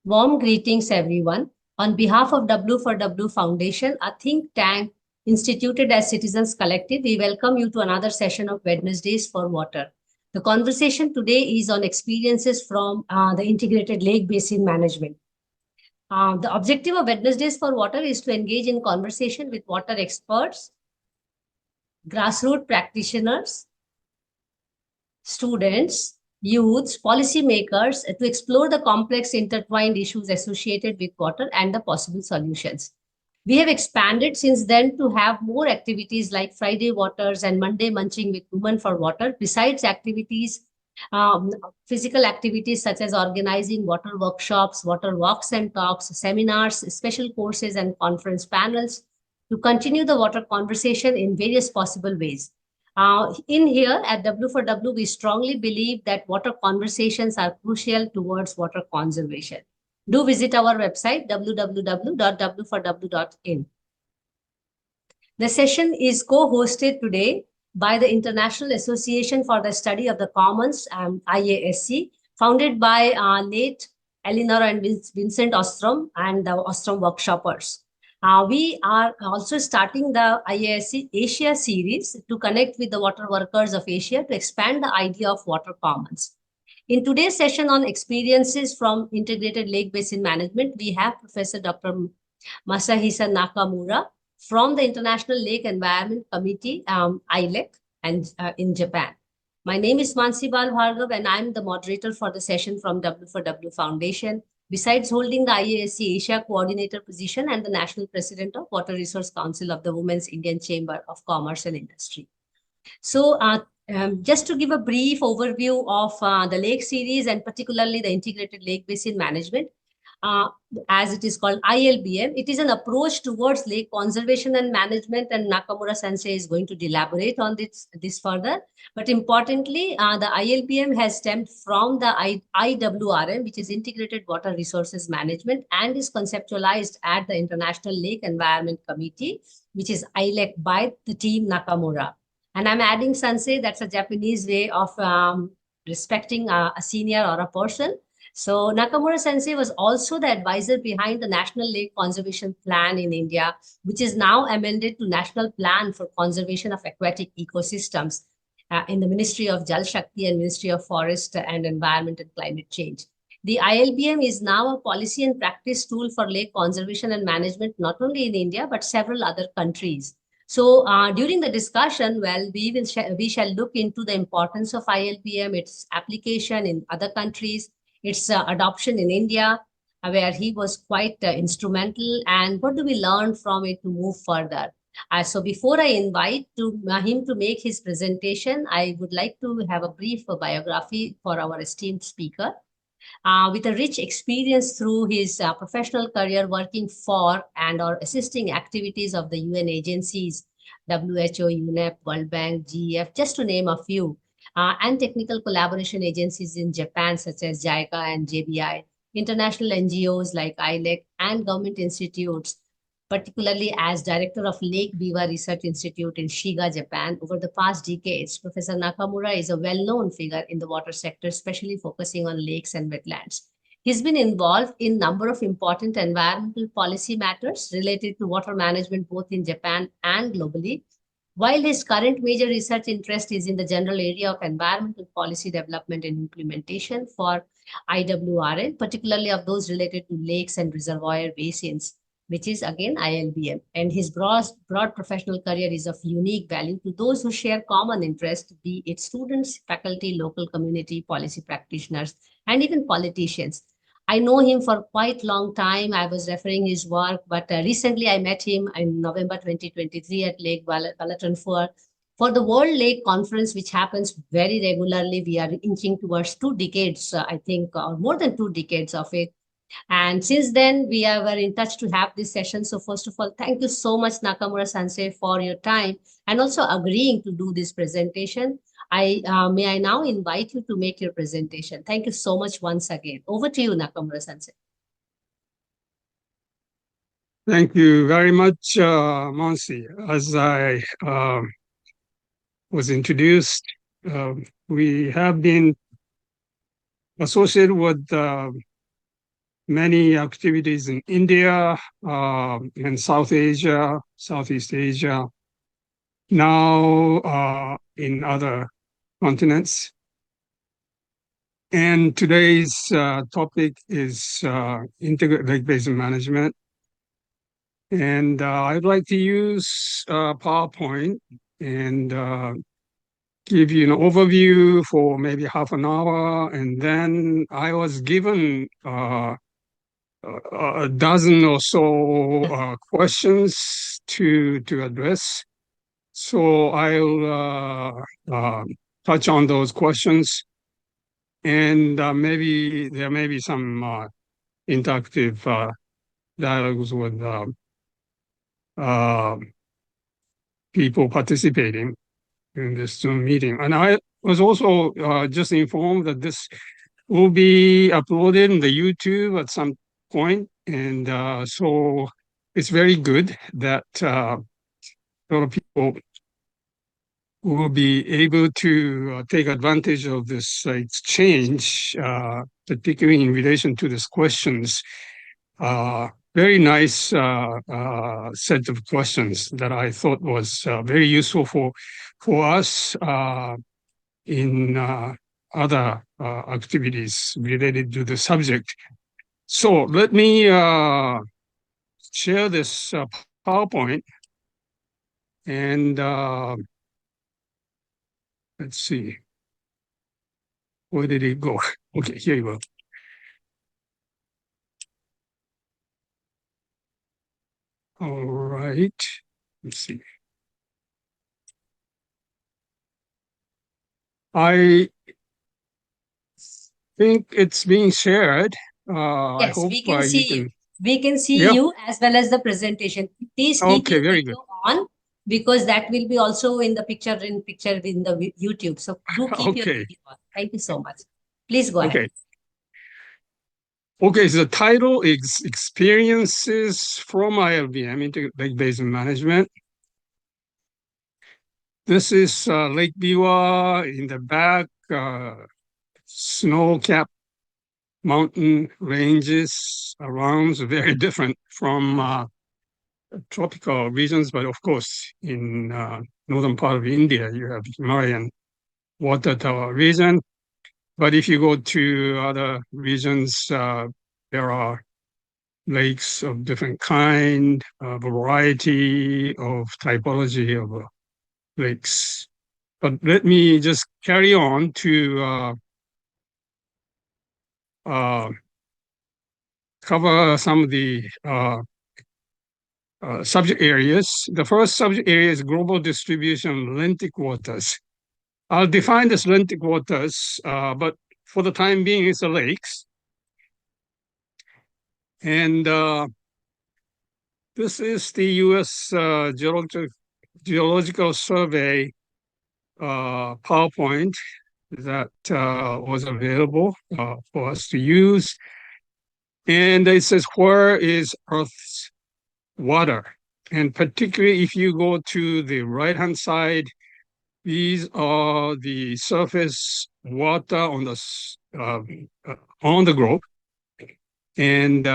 Warm greetings, everyone. On behalf of W for W Foundation, a think tank instituted as Citizens Collective, we welcome you to another session of Wednesdays for Water. The conversation today is on experiences from the Integrated Lake Basin Management. The objective of Wednesdays for Water is to engage in conversation with water experts, grassroots practitioners, students, youths, policymakers to explore the complex intertwined issues associated with water and the possible solutions. We have expanded since then to have more activities like Friday Waters and Monday Munching with Women for Water, besides activities, um, physical activities such as organizing water workshops, water walks and talks, seminars, special courses, and conference panels to continue the water conversation in various possible ways. In here at W for W, we strongly believe that water conversations are crucial towards water conservation. Do visit our website www.w4w.in. The session is co-hosted today by the International Association for the Study of the Commons, IASC, founded by late Eleanor and Vincent Ostrom and the Ostrom Workshoppers. We are also starting the IASC Asia series to connect with the water workers of Asia to expand the idea of water commons. In today's session on experiences from Integrated Lake Basin Management, we have Professor Dr. Masahisa Nakamura from the International Lake Environment Committee, ILEC, and in Japan. My name is Mansi Bal Bhargav, and I'm the moderator for the session from W for W Foundation, besides holding the IASC Asia Coordinator position and the National President of Water Resource Council of the Women's Indian Chamber of Commerce and Industry. So just to give a brief overview of the lake series and particularly the Integrated Lake Basin Management, as it is called ILBM, it is an approach towards lake conservation and management, and Nakamura Sensei is going to elaborate on this further. But importantly, the ILBM has stemmed from the IWRM, which is Integrated Water Resources Management, and is conceptualized at the International Lake Environment Committee, which is ILEC, by the team Nakamura. And I'm adding Sensei, that's a Japanese way of respecting a senior or a person. So Nakamura Sensei was also the advisor behind the National Lake Conservation Plan in India, which is now amended to National Plan for Conservation of Aquatic Ecosystems in the Ministry of Jal Shakti and Ministry of Forest and Environment and Climate Change. The ILBM is now a policy and practice tool for lake conservation and management, not only in India, but several other countries. So during the discussion, well, we shall look into the importance of ILBM, its application in other countries, its adoption in India, where he was quite instrumental, and what do we learn from it to move further. So before I invite him to make his presentation, I would like to have a brief biography for our esteemed speaker. With a rich experience through his professional career working for and or assisting activities of the UN agencies, WHO, UNEP, World Bank, GEF, just to name a few, and technical collaboration agencies in Japan such as JICA and JBI, international NGOs like ILEC, and government institutes, particularly as director of Lake Biwa Research Institute in Shiga, Japan. Over the past decades, Professor Nakamura is a well-known figure in the water sector, especially focusing on lakes and wetlands. He's been involved in a number of important environmental policy matters related to water management, both in Japan and globally. While his current major research interest is in the general area of environmental policy development and implementation for IWRN, particularly of those related to lakes and reservoir basins, which is again ILBM. And his broad professional career is of unique value to those who share common interest, be it students, faculty, local community, policy practitioners, and even politicians. I know him for quite a long time. I was referring his work, but recently I met him in November 2023 at Lake Balatonphur for the World Lake Conference, which happens very regularly. We are inching towards 2 decades, I think, or more than 2 decades of it. And since then, we were in touch to have this session. So first of all, thank you so much, Nakamura Sensei, for your time and also agreeing to do this presentation. May I now invite you to make your presentation. Thank you so much once again. Over to you, Nakamura Sensei. Thank you very much, Monsi. As I was introduced, we have been associated with many activities in India, in South Asia, Southeast Asia, now in other continents. And today's topic is integrated lake basin management. And I'd like to use PowerPoint and give you an overview for maybe half an hour. And then I was given a dozen or so questions to address. So I'll touch on those questions. And maybe there may be some interactive dialogues with people participating in this Zoom meeting. And I was also just informed that this will be uploaded in the YouTube at some point. And so it's very good that a lot of people will be able to take advantage of this exchange, particularly in relation to these questions. Very nice set of questions that I thought was very useful for us in other activities related to the subject. So let me share this PowerPoint and let's see. Where did it go? Okay, here you go. All right. Let's see. I think it's being shared. I Yes, hope we can see you you. can. We can see Yeah. you as well as the presentation. Please keep Okay, your very video good. on because that will be also in the picture in the YouTube. So do keep your Okay. video on. Thank you so much. Please go ahead. Okay. Okay, so the title is Experiences from ILBM into Lake Basin Management. This is Lake Biwa in the back, snow-capped mountain ranges around, very different from tropical regions, but of course, in northern part of India, you have Himalayan water tower region. But if you go to other regions, there are lakes of different kind, a variety of typology of lakes. But let me just carry on to cover some of the subject areas. The first subject area is global distribution of lentic waters. I'll define this lentic waters, but for the time being, it's the lakes. And this is the U.S. Geological Survey PowerPoint that was available for us to use. And it says, where is Earth's water? And particularly if you go to the right-hand side, these are the surface water on the globe. And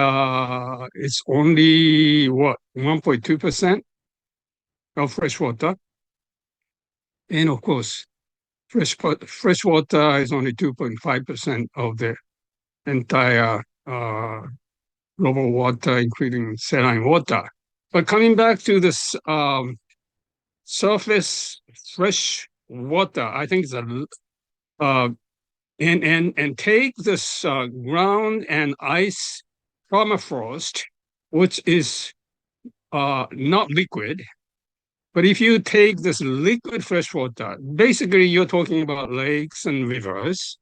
it's only, 1.2% of fresh water. And of course, fresh water is only 2.5% of the entire global water, including saline water. But coming back to this surface fresh water, I think it's and take this ground and ice permafrost, which is not liquid. But if you take this liquid fresh water, basically you're talking about lakes and rivers.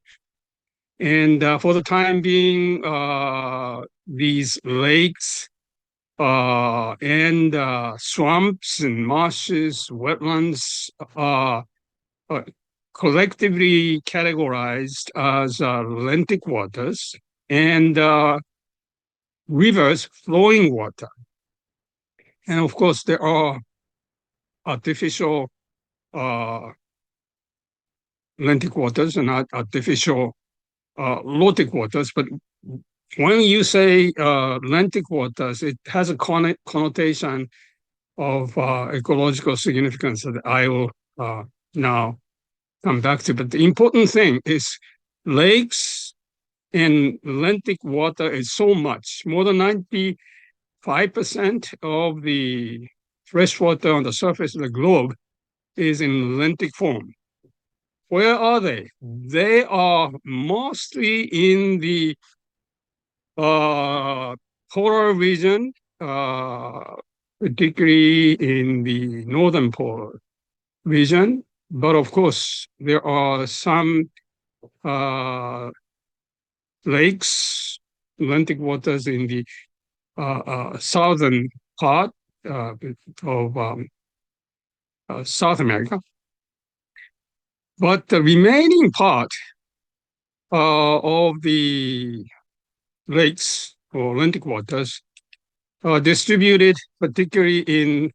And for the time being, these lakes and swamps and marshes, wetlands are collectively categorized as lentic waters and rivers flowing water. And of course, there are artificial lentic waters and artificial lotic waters, but when you say lentic waters, it has a connotation of ecological significance that I will now come back to. But the important thing is lakes and lentic water is so much, more than 95% of the fresh water on the surface of the globe is in lentic form. Where are they? They are mostly in the polar region, particularly in the northern polar region. But of course, there are some lakes, Atlantic waters in the southern part of South America. But the remaining part of the lakes or Atlantic waters are distributed particularly in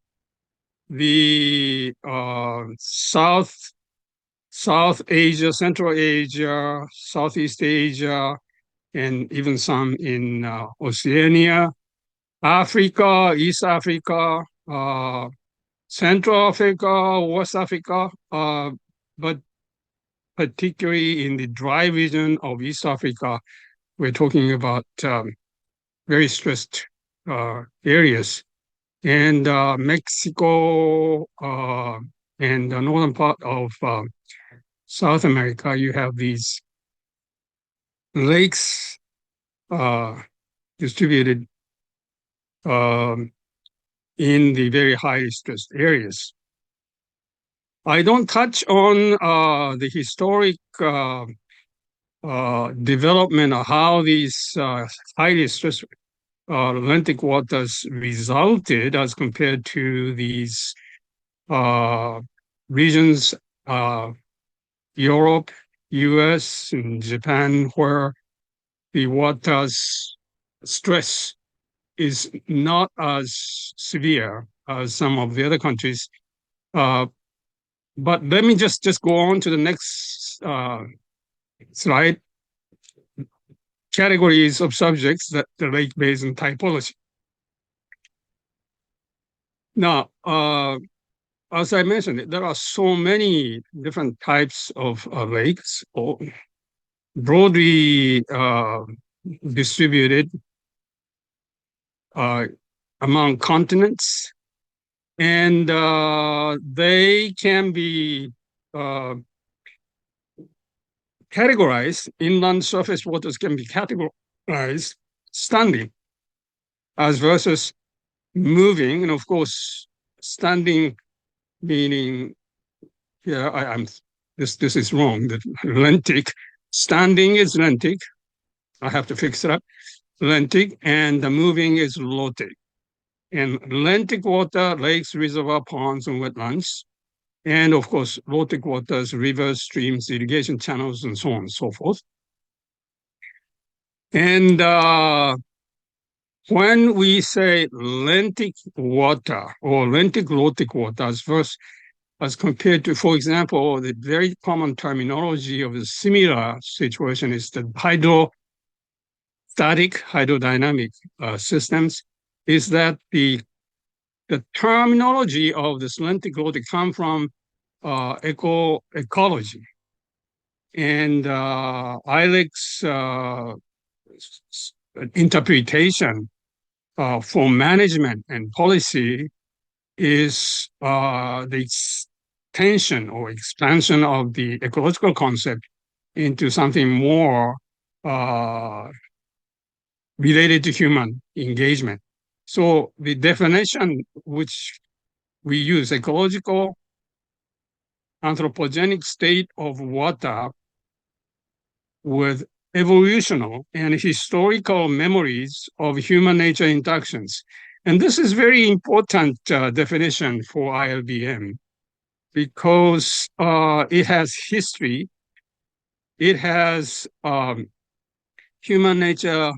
the South Asia, Central Asia, Southeast Asia, and even some in Oceania, Africa, East Africa, Central Africa, West Africa, but particularly in the dry region of East Africa, we're talking about very stressed areas. And Mexico and the northern part of South America, you have these lakes distributed in the very highly stressed areas. I don't touch on the historic development of how these highly stressed Atlantic waters resulted as compared to these regions, Europe, US, and Japan, where the water's stress is not as severe as some of the other countries. But let me just go on to the next slide. Categories of subjects that the lake basin typology. Now, as I mentioned, there are so many different types of lakes, broadly distributed among continents, and they can be categorized. Inland surface waters can be categorized standing as versus moving, and of course, standing meaning I'm this is wrong. That lentic standing is lentic. I have to fix it up. Lentic, and the moving is lotic. And lentic water, lakes, reservoir, ponds, and wetlands. And of course, lotic waters, rivers, streams, irrigation channels, and so on and so forth. And when we say lentic water or lentic lotic water as compared to, for example, the very common terminology of the similar situation is the hydrostatic, hydrodynamic systems, is that the terminology of this lentic lotic come from ecology. And ILEC's interpretation for management and policy is the extension or expansion of the ecological concept into something more related to human engagement. So the definition which we use, ecological anthropogenic state of water with evolutional and historical memories of human nature interactions. And this is very important definition for ILBM because it has history, it has human nature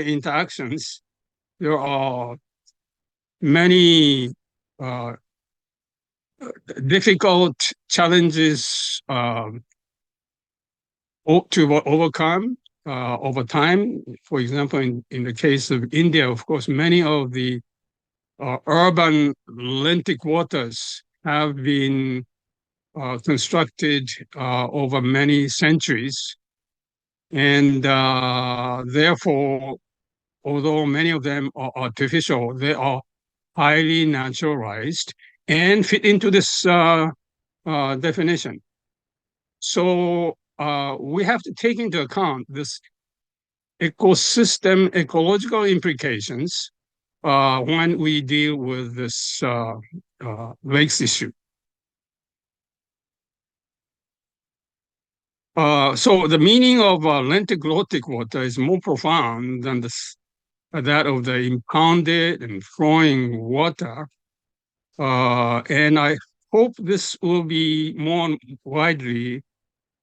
interactions. There are many difficult challenges to overcome, over time. For example, in the case of India, of course, many of the urban lentic waters have been constructed over many centuries. And therefore, although many of them are artificial, they are highly naturalized and fit into this definition. So we have to take into account this ecological implications when we deal with this lakes issue. So the meaning of lentic-lotic water is more profound than that of the impounded and flowing water. And I hope this will be more widely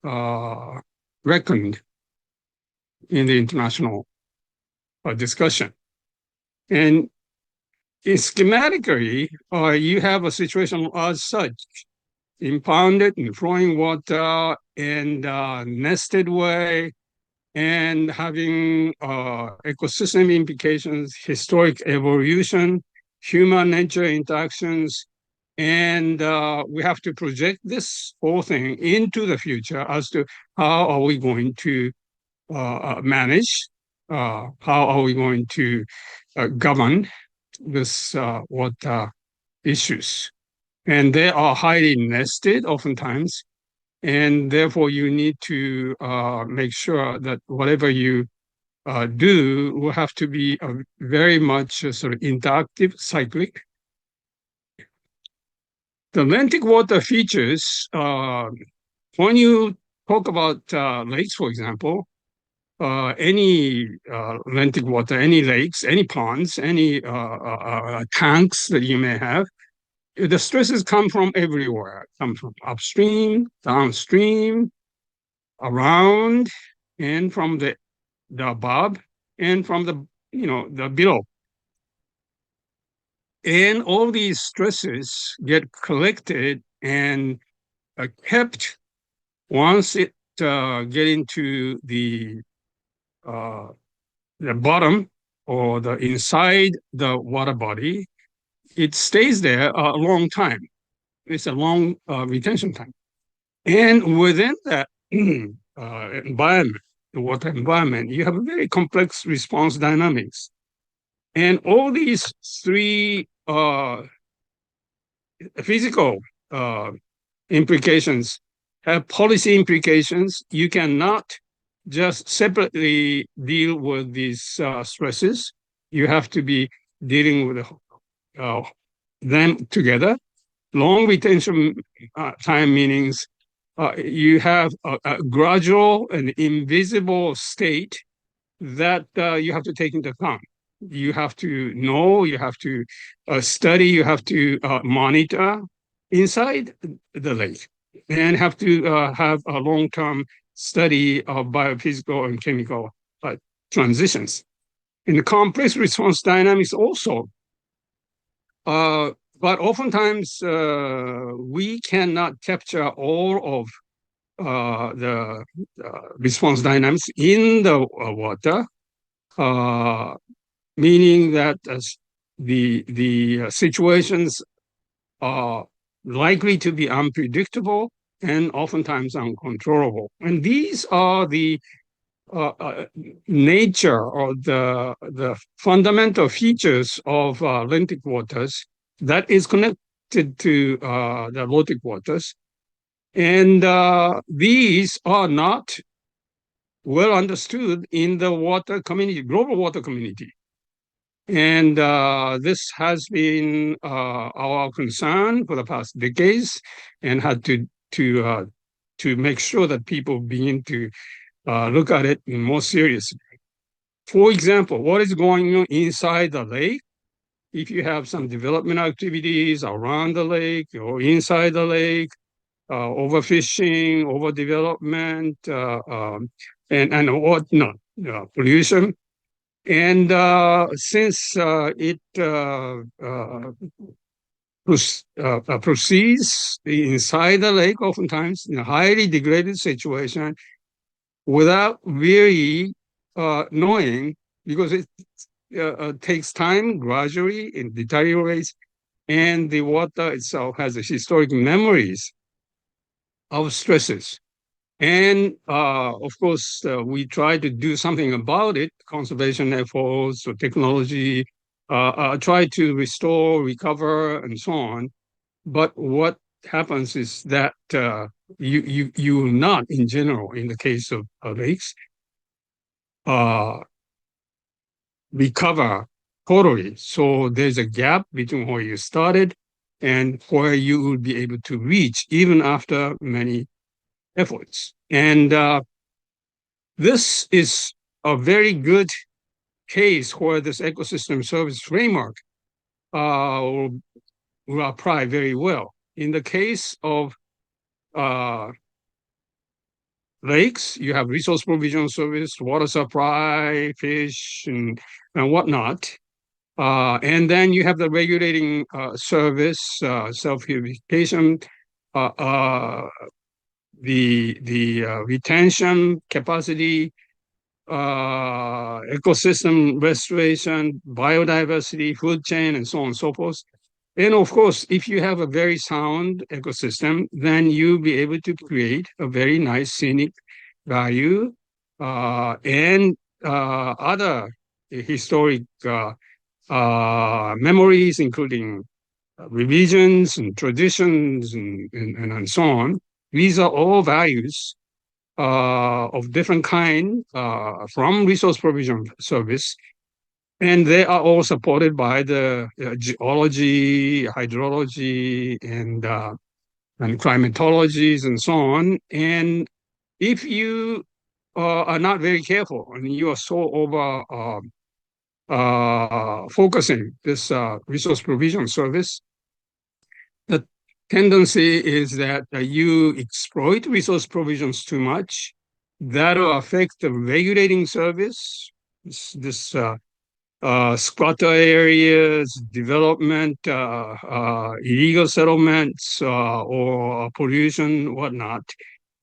reckoned in the international discussion. And schematically, you have a situation as such: impounded and flowing water and nested way, and having ecosystem implications, historic evolution, human nature interactions. And we have to project this whole thing into the future as to how are we going to manage, how are we going to govern this water issues. And they are highly nested oftentimes. And therefore, you need to make sure that whatever you do will have to be very much sort of interactive, cyclic. The lentic water features, when you talk about lakes, for example, any lentic water, any lakes, any ponds, any tanks that you may have, the stresses come from everywhere. Come from upstream, downstream, around, and from the above, and from the below. And all these stresses get collected and kept once it get into the bottom or the inside the water body. It stays there a long time. It's a long retention time. And within that environment, the water environment, you have a very complex response dynamics. And all these three physical implications have policy implications. You cannot just separately deal with these stresses. You have to be dealing with them together. Long retention time meanings you have a gradual and invisible state that you have to take into account. You have to know, you have to study, you have to monitor inside the lake, and have to have a long-term study of biophysical and chemical transitions. In the complex response dynamics also, but oftentimes we cannot capture all of the response dynamics in the water, meaning that the situations are likely to be unpredictable and oftentimes uncontrollable. And these are the nature or the fundamental features of lentic waters that is connected to the lotic waters. And these are not well understood in the water community, global water community. And this has been our concern for the past decades, and had to make sure that people begin to look at it more seriously. For example, what is going on inside the lake? If you have some development activities around the lake or inside the lake, overfishing, overdevelopment, and whatnot, pollution. And since it proceeds inside the lake, oftentimes in a highly degraded situation, without really knowing, because it takes time, gradually it deteriorates, and the water itself has historic memories of stresses. And of course, we try to do something about it, conservation efforts or technology, try to restore, recover, and so on. But what happens is that you will not, in general, in the case of lakes, uh, recover totally. So there's a gap between where you started and where you will be able to reach, even after many efforts. And this is a very good case where this ecosystem service framework will apply very well. In the case of uh, lakes, you have resource provision service, water supply, fish, and whatnot. And then you have the regulating service, self-irrigation, uh, uh, the retention capacity, ecosystem restoration, biodiversity, food chain, and so on and so forth. And of course, if you have a very sound ecosystem, then you'll be able to create a very nice scenic value and other historic memories, including religions and traditions and so on. These are all values of different kind from resource provision service, and they are all supported by the geology, hydrology, and climatologies and so on. And if you are not very careful and you are so over focusing this resource provision service, the tendency is that you exploit resource provisions too much. That will affect the regulating service, this squatter areas, development, illegal settlements, or pollution, whatnot,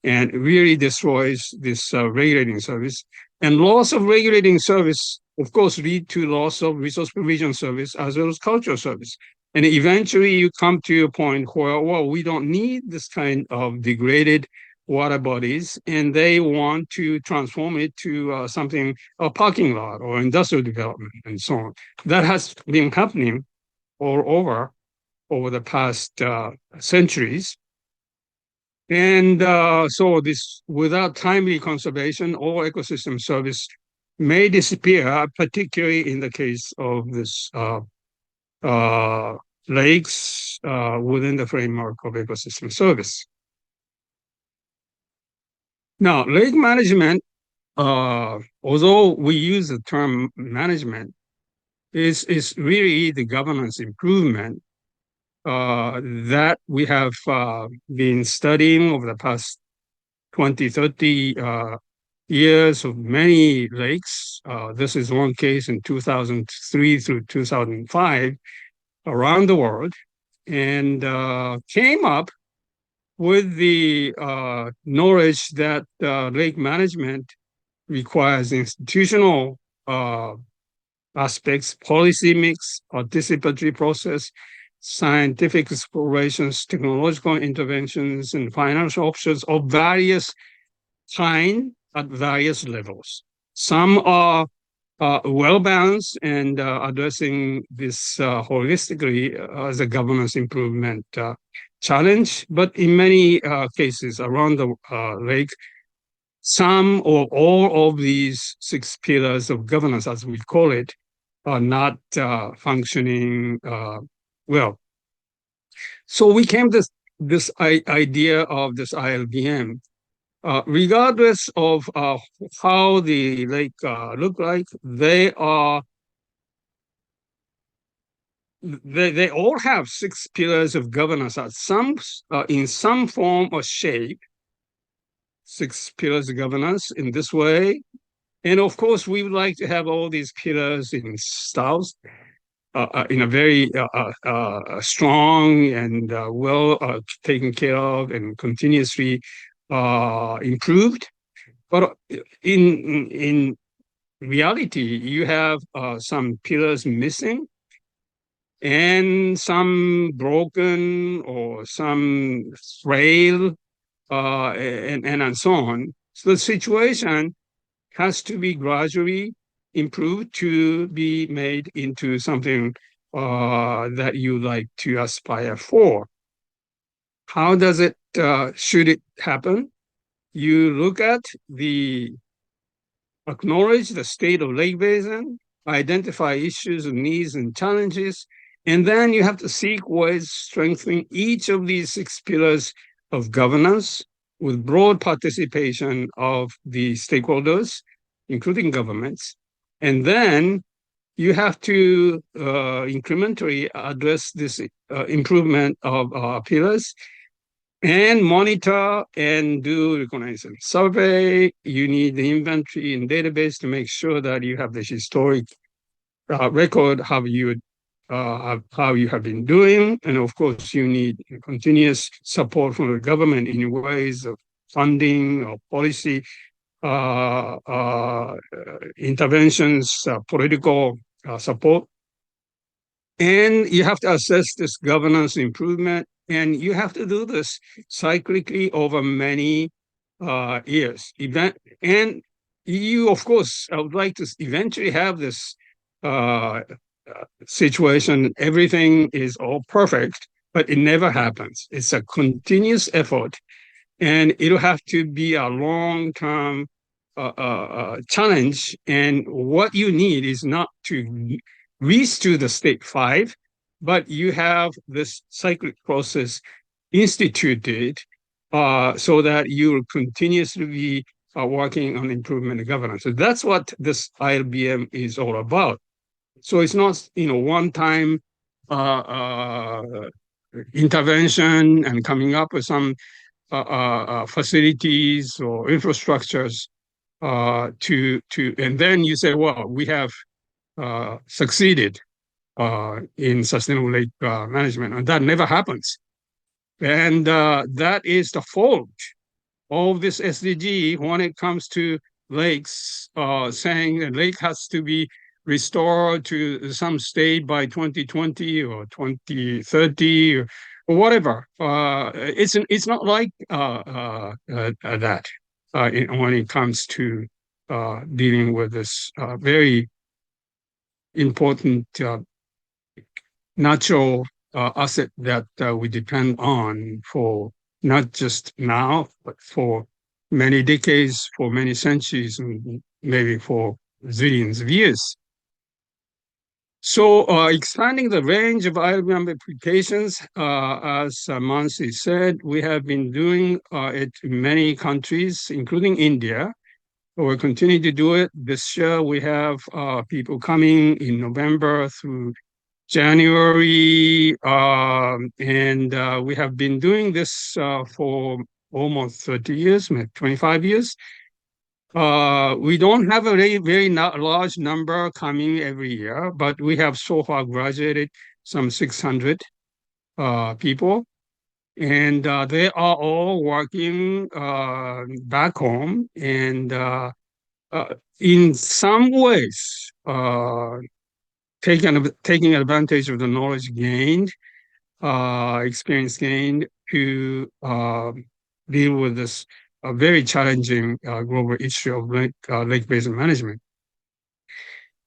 and really destroys this regulating service. And loss of regulating service, of course, lead to loss of resource provision service as well as cultural service. And eventually you come to a point where, well, we don't need this kind of degraded water bodies, and they want to transform it to something, a parking lot or industrial development and so on. That has been happening all over the past centuries. And so this, without timely conservation, all ecosystem service may disappear, particularly in the case of this uh, lakes within the framework of ecosystem service. Now, lake management, although we use the term management, is really the governance improvement that we have been studying over the past 20, 30 years of many lakes. This is one case in 2003 through 2005 around the world, and came up with the knowledge that lake management requires institutional aspects, policy mix, participatory process, scientific explorations, technological interventions, and financial options of various kind at various levels. Some are well balanced and addressing this holistically as a governance improvement challenge, but in many cases around the lake, some or all of these six pillars of governance, as we call it, are not functioning well. So we came to this idea of this ILBM. Regardless of how the lake look like, they all have six pillars of governance at in some form or shape. Six pillars of governance in this way, and of course, we would like to have all these pillars in styles in a very strong and well taken care of and continuously improved. But in reality, you have some pillars missing and some broken or some frail and so on. So the situation has to be gradually improved to be made into something that you like to aspire for. How does it, should it happen? You look at the, acknowledge the state of Lake Basin, identify issues and needs and challenges, and then you have to seek ways strengthening each of these six pillars of governance with broad participation of the stakeholders, including governments. And then you have to incrementally address this improvement of pillars and monitor and do reconnaissance survey. You need the inventory and database to make sure that you have the historic record how you have been doing, and of course you need continuous support from the government in ways of funding or policy interventions, political support. And you have to assess this governance improvement, and you have to do this cyclically over many years. And you, of course, I would like to eventually have this uh, situation. Everything is all perfect, but it never happens. It's a continuous effort, and it'll have to be a long-term challenge. And what you need is not to reach to the state five, but you have this cyclic process instituted so that you will continuously be working on improvement of governance. So that's what this ILBM is all about. So it's not, one time intervention and coming up with some facilities or infrastructures and then you say, well, we have succeeded in sustainable lake management, and that never happens. And that is the fault of this SDG when it comes to lakes, saying a lake has to be restored to some state by 2020 or 2030 or whatever. It's not like that when it comes to dealing with this very important natural asset that we depend on for not just now, but for many decades, for many centuries, and maybe for zillions of years. So expanding the range of ILBM applications, as Mansi said, we have been doing it in many countries, including India. We're continuing to do it. This year we have people coming in November through January, and we have been doing this for almost 30 years, maybe 25 years. We don't have a very large number coming every year, but we have so far graduated some 600 people, and they are all working back home, and in some ways taking advantage of the knowledge gained, experience gained to deal with this very challenging global issue of lake basin management.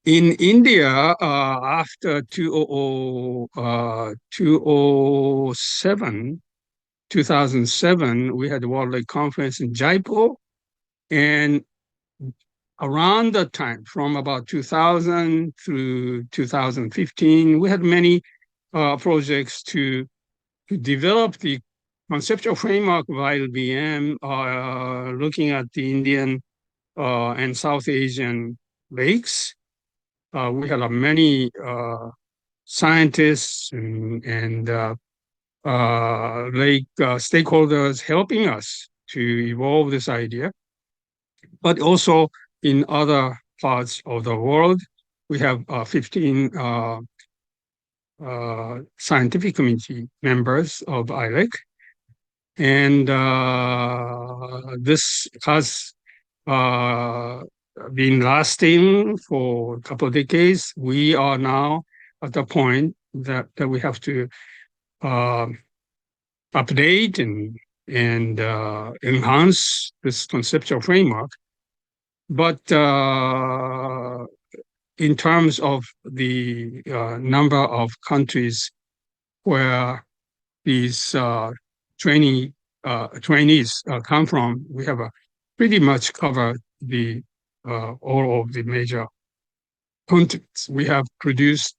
In India, after 2007, we had the World Lake Conference in Jaipur, and around that time, from about 2000 through 2015, we had many projects to develop the conceptual framework of ILBM, looking at the Indian and South Asian lakes. We had many scientists and lake stakeholders helping us to evolve this idea, but also in other parts of the world. We have 15 scientific committee members of ILEC, and this has been lasting for a couple of decades. We are now at the point that we have to uh, update and enhance this conceptual framework. But in terms of the number of countries where these trainees come from, we have pretty much covered the all of the major continents. We have produced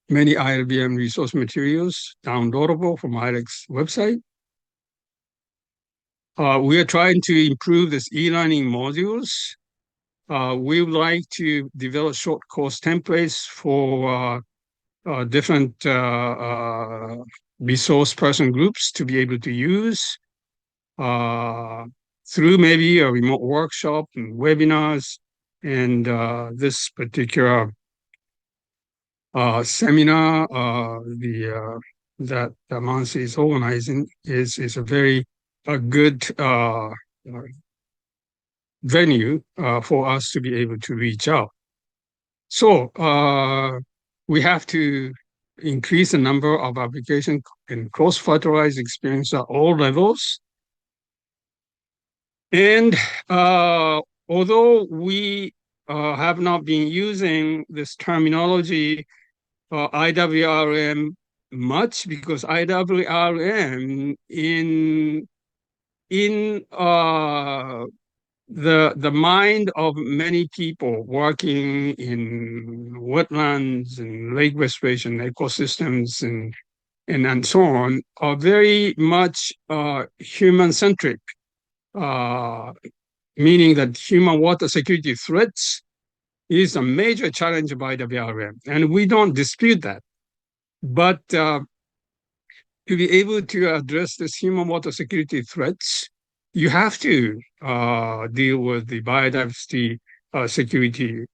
many ILBM resource materials downloadable from ILEC's website. We are trying to improve this e-learning modules. We would like to develop short course templates for different resource person groups to be able to use through maybe a remote workshop and webinars. And this particular seminar that Mansi is organizing is a very good venue for us to be able to reach out. So we have to increase the number of application and cross-fertilized experience at all levels. And although we have not been using this terminology IWRM much, because IWRM in the mind of many people working in wetlands and lake restoration ecosystems and so on are very much human-centric, meaning that human water security threats is a major challenge of IWRM, and we don't dispute that. But to be able to address this human water security threats, you have to deal with the biodiversity security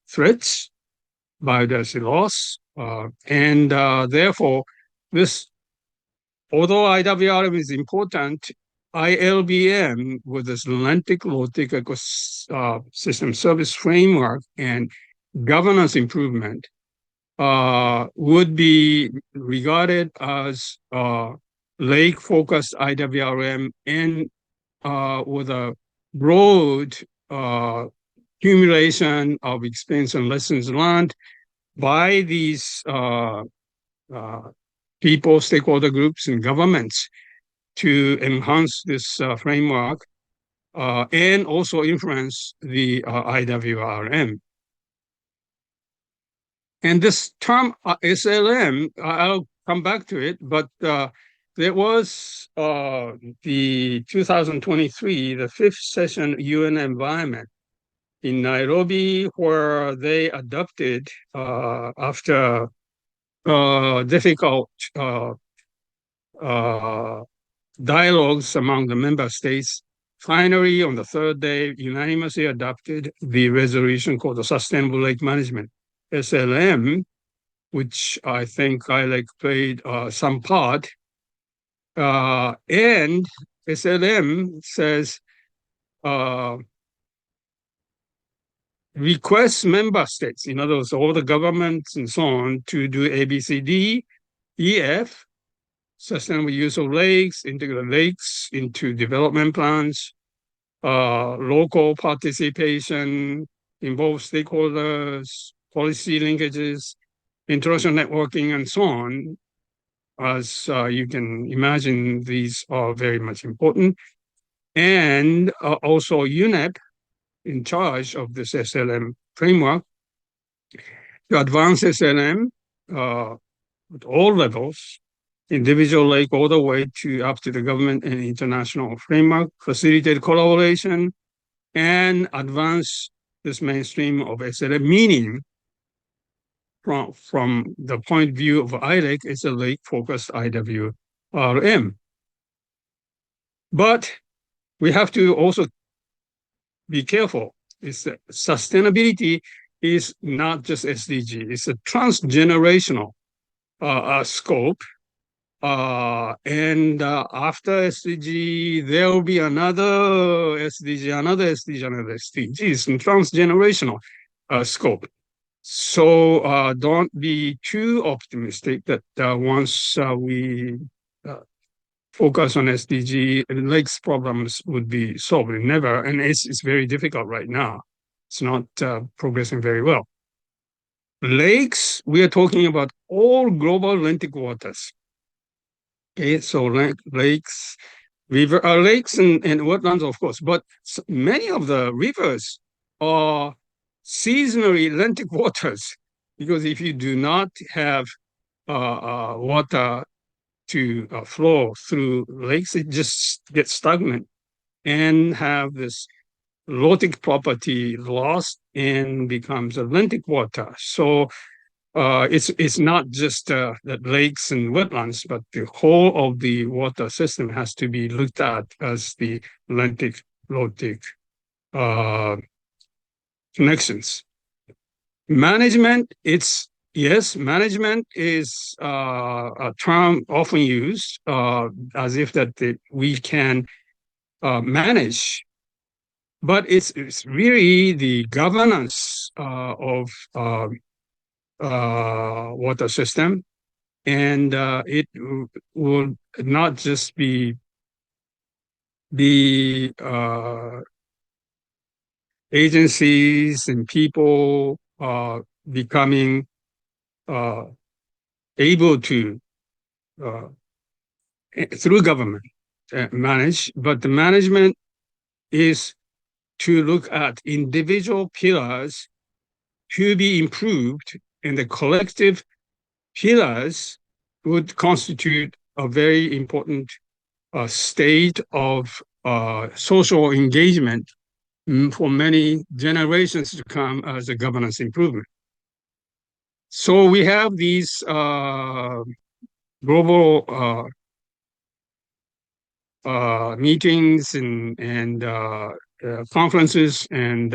threats, biodiversity loss, and therefore, although IWRM is important, ILBM with this Atlantic Low-Tech Ecosystem Service Framework and governance improvement would be regarded as lake-focused IWRM and with a broad accumulation of experience and lessons learned by these people, stakeholder groups, and governments to enhance this framework and also influence the IWRM. And this term SLM, I'll come back to it, but there was the 2023, the fifth session UN Environment in Nairobi, where they adopted after difficult dialogues among the member states, finally on the third day, unanimously adopted the resolution called the Sustainable Lake Management, SLM, which I think ILEC played some part. And SLM says, requests member states, in other words, all the governments and so on, to do ABCD, EF, sustainable use of lakes, integrate lakes into development plans, local participation, involve stakeholders, policy linkages, international networking, and so on. As you can imagine, these are very much important. And also UNEP, in charge of this SLM framework, to advance SLM at all levels, individual lake all the way to up to the government and international framework, facilitate collaboration, and advance this mainstream of SLM, meaning from the point of view of ILEC, it's a lake-focused IWRM. But we have to also be careful. Sustainability is not just SDG, it's a transgenerational scope. And after SDG, there will be another SDG, another SDG, another SDG. It's in transgenerational scope. So don't be too optimistic that once we focus on SDG, lakes problems would be solved. Never, and it's very difficult right now. It's not progressing very well. Lakes, we are talking about all global lentic waters. Okay, so lakes, lakes and wetlands, of course, but many of the rivers are seasonally lentic waters because if you do not have water to flow through lakes, it just gets stagnant and have this lotic property lost and becomes a lentic water. So it's not just the lakes and wetlands, but the whole of the water system has to be looked at as the lentic lotic uh, connections. Management, management is a term often used as if that we can manage, but it's really the governance of water system, and it will not just be the agencies and people becoming able to uh, through government manage, but the management is to look at individual pillars to be improved, and the collective pillars would constitute a very important state of social engagement for many generations to come as a governance improvement. So we have these global meetings and conferences and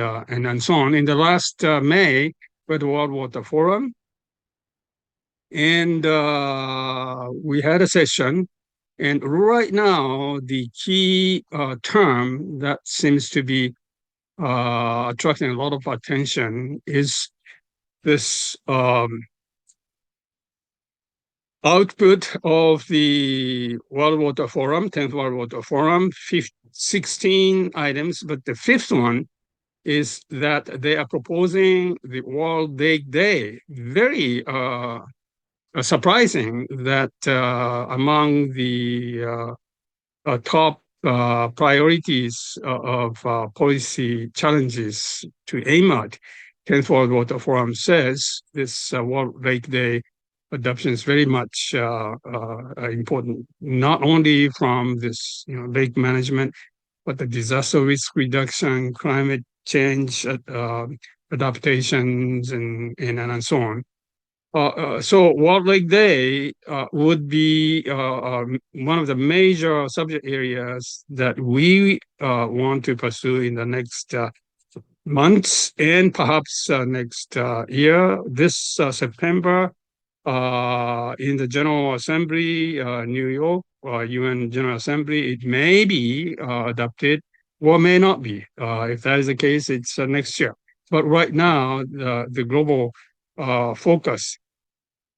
so on. In the last May, with the World Water Forum, and we had a session. And right now, the key term that seems to be attracting a lot of attention is this output of the World Water Forum, 10th World Water Forum, 16 items, but the fifth one is that they are proposing the World Lake Day. Very surprising that among the top priorities of policy challenges to aim at, 10th World Water Forum says this World Lake Day adoption is very much important, not only from this lake management, but the disaster risk reduction, climate change adaptations, and so on. So World Lake Day would be one of the major subject areas that we want to pursue in the next months and perhaps next year. This September, in the General Assembly, New York, UN General Assembly, it may be adopted or may not be. If that is the case, it's next year. But right now, the global focus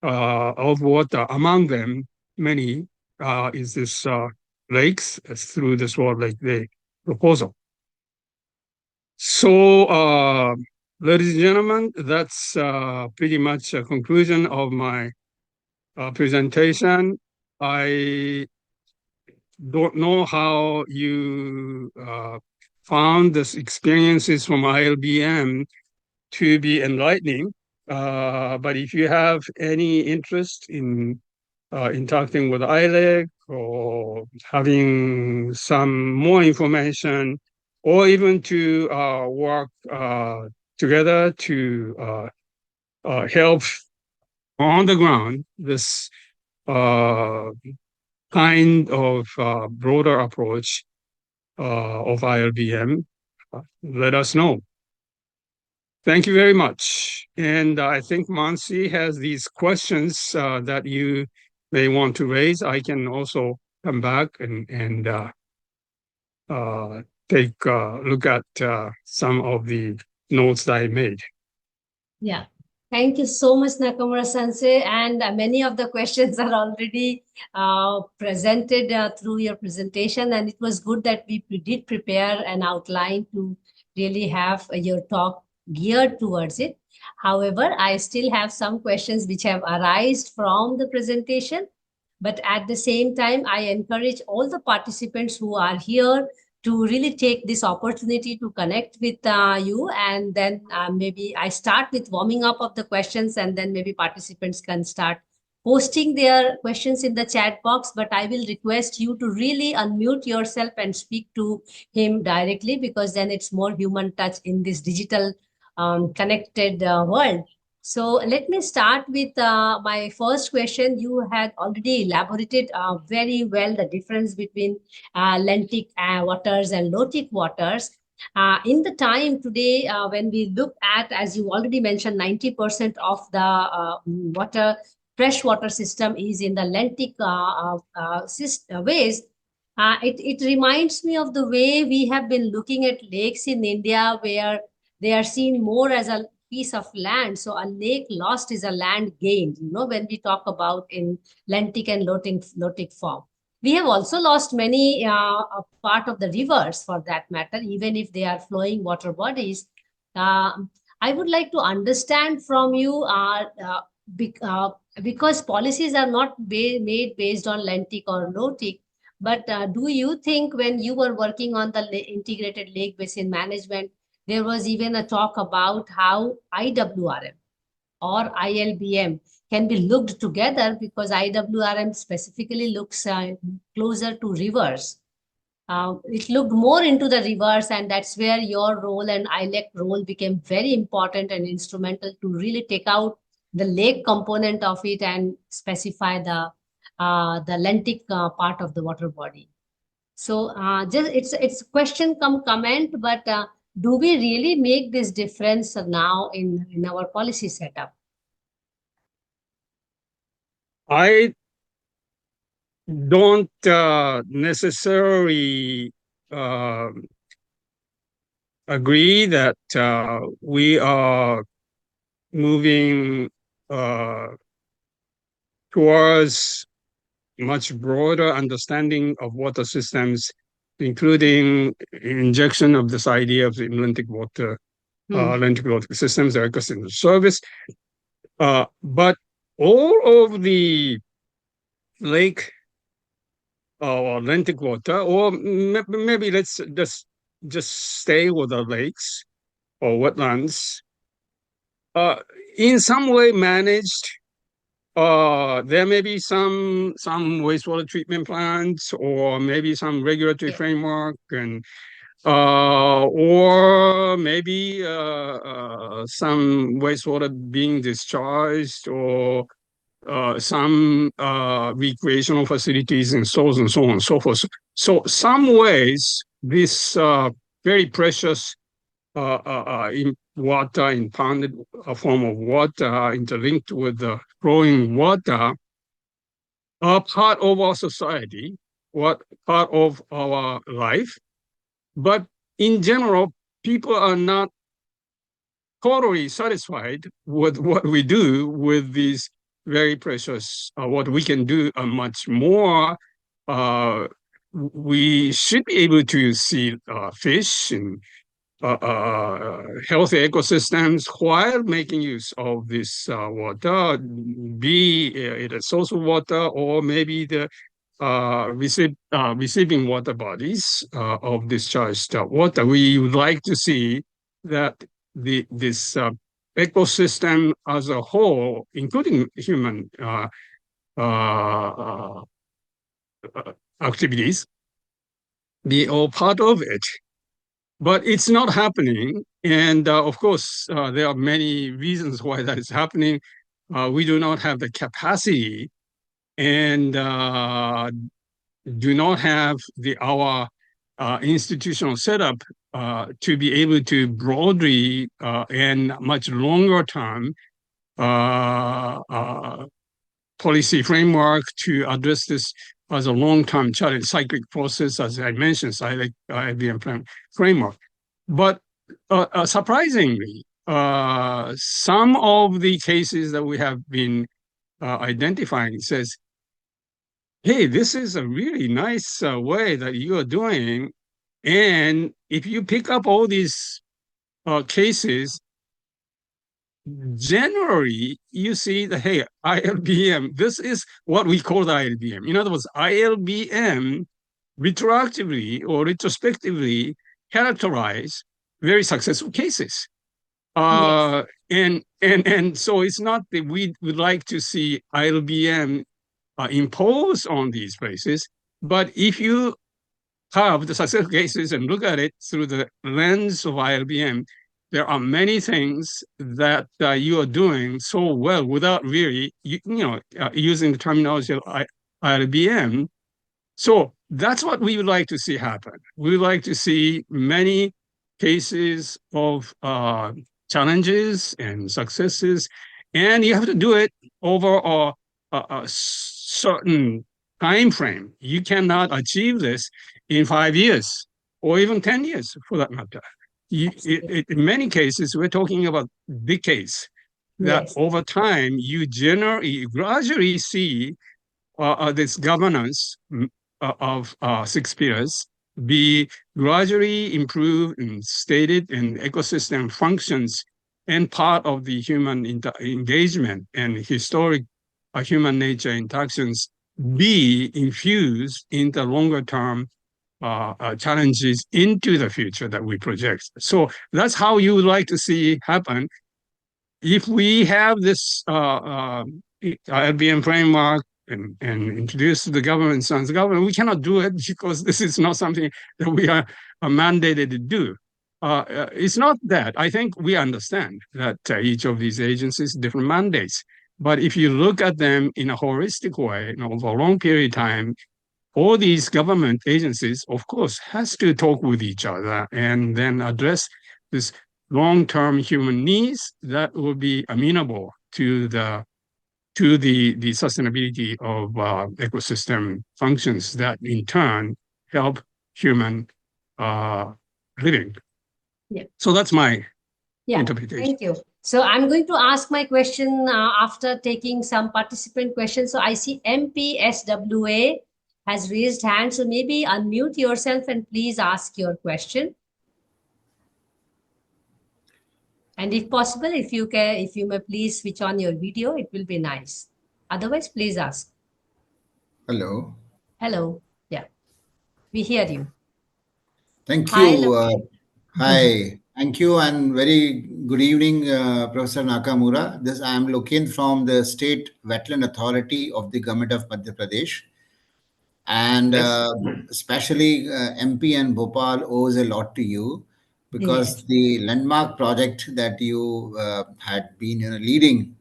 of water, among them, many, is this lakes through this World Lake Day proposal. So, ladies and gentlemen, that's pretty much a conclusion of my presentation. I don't know how you found this experiences from ILBM to be enlightening. But if you have any interest in interacting with ILEC or having some more information, or even to work together to help on the ground this kind of broader approach of ILBM, let us know. Thank you very much. And I think Mansi has these questions that you may want to raise, I can also come back and take a look at some of the notes that I made. Yeah. Thank you so much, Nakamura Sensei. And many of the questions are already presented through your presentation. And it was good that we did prepare an outline to really have your talk geared towards it. However, I still have some questions which have arisen from the presentation. But at the same time, I encourage all the participants who are here to really take this opportunity to connect with you. And then maybe I start with warming up of the questions, and then maybe participants can start posting their questions in the chat box. But I will request you to really unmute yourself and speak to him directly, because then it's more human touch in this digital connected world. So let me start with my first question. You had already elaborated very well the difference between lentic waters and lotic waters. In the time today, when we look at, as you already mentioned, 90% of the fresh water system is in the lentic ways. It reminds me of the way we have been looking at lakes in India, where they are seen more as a piece of land. So a lake lost is a land gained, when we talk about in lentic and lotic form. We have also lost many part of the rivers, for that matter, even if they are flowing water bodies. I would like to understand from you, because policies are not made based on lentic or lotic, but do you think when you were working on the integrated lake basin management, there was even a talk about how IWRM or ILBM can be looked together, because IWRM specifically looks closer to rivers. It looked more into the rivers, and that's where your role and ILEC role became very important and instrumental to really take out the lake component of it and specify the lentic part of the water body. So just it's question come comment, but do we really make this difference now in our policy setup? I don't necessarily agree that we are moving towards much broader understanding of water systems, including injection of this idea of the lentic water, lentic water systems, the ecosystem service. But all of the lake or lentic water, or maybe let's just stay with the lakes or wetlands, in some way managed. There may be some wastewater treatment plants, or maybe some regulatory framework, and or maybe some wastewater being discharged, or some recreational facilities and so on and so on and so forth. So some ways, this very precious in water, impounded form of water, interlinked with the flowing water, are part of our society, part of our life. But in general, people are not totally satisfied with what we do with these very precious, what we can do much more. We should be able to see fish and healthy ecosystems while making use of this water, be it a source of water or maybe the receiving water bodies of discharged water. We would like to see that this ecosystem as a whole, including human activities, be all part of it. But it's not happening. And of course, there are many reasons why that is happening. We do not have the capacity and do not have our institutional setup to be able to broadly and much longer term policy framework to address this as a long-term challenge, cyclic process, as I mentioned, cyclic IBM framework. But surprisingly, some of the cases that we have been identifying says, hey, this is a really nice way that you are doing. And if you pick up all these cases, generally you see that, hey, ILBM, this is what we call the ILBM. In other words, ILBM retroactively or retrospectively characterize very successful cases. Yes. And so it's not that we would like to see ILBM imposed on these places, but if you have the successful cases and look at it through the lens of ILBM, there are many things that you are doing so well without really, using the terminology of ILBM. So that's what we would like to see happen. We would like to see many cases of challenges and successes, and you have to do it over a certain time frame. You cannot achieve this in 5 years or even 10 years for that matter. In many cases, we're talking about decades that Yes. over time you gradually see this governance of 6 pillars be gradually improved and stated, and ecosystem functions and part of the human engagement and historic human nature interactions be infused into longer term challenges into the future that we project. So that's how you would like to see happen. If we have this ILBM framework and introduce the government, sans government, we cannot do it because this is not something that we are mandated to do. It's not that. I think we understand that each of these agencies different mandates. But if you look at them in a holistic way, over a long period of time, all these government agencies, of course, has to talk with each other and then address this long-term human needs that will be amenable to the sustainability of ecosystem functions that in turn help human living. Yeah. So that's my Yeah. interpretation. Thank you. So I'm going to ask my question after taking some participant questions. So I see MPSWA has raised hand. So maybe unmute yourself and please ask your question. And if possible, if you may please switch on your video, it will be nice. Otherwise, please ask. Hello. Hello. Yeah, we hear you. Thank Hi, you. Lakshmi. Hi. Thank you and very good evening, Professor Nakamura. I am located from the State Wetland Authority of the Government of Madhya Pradesh. And Yes. especially MP and Bhopal owes a lot to you because Yes. the landmark project that you had been leading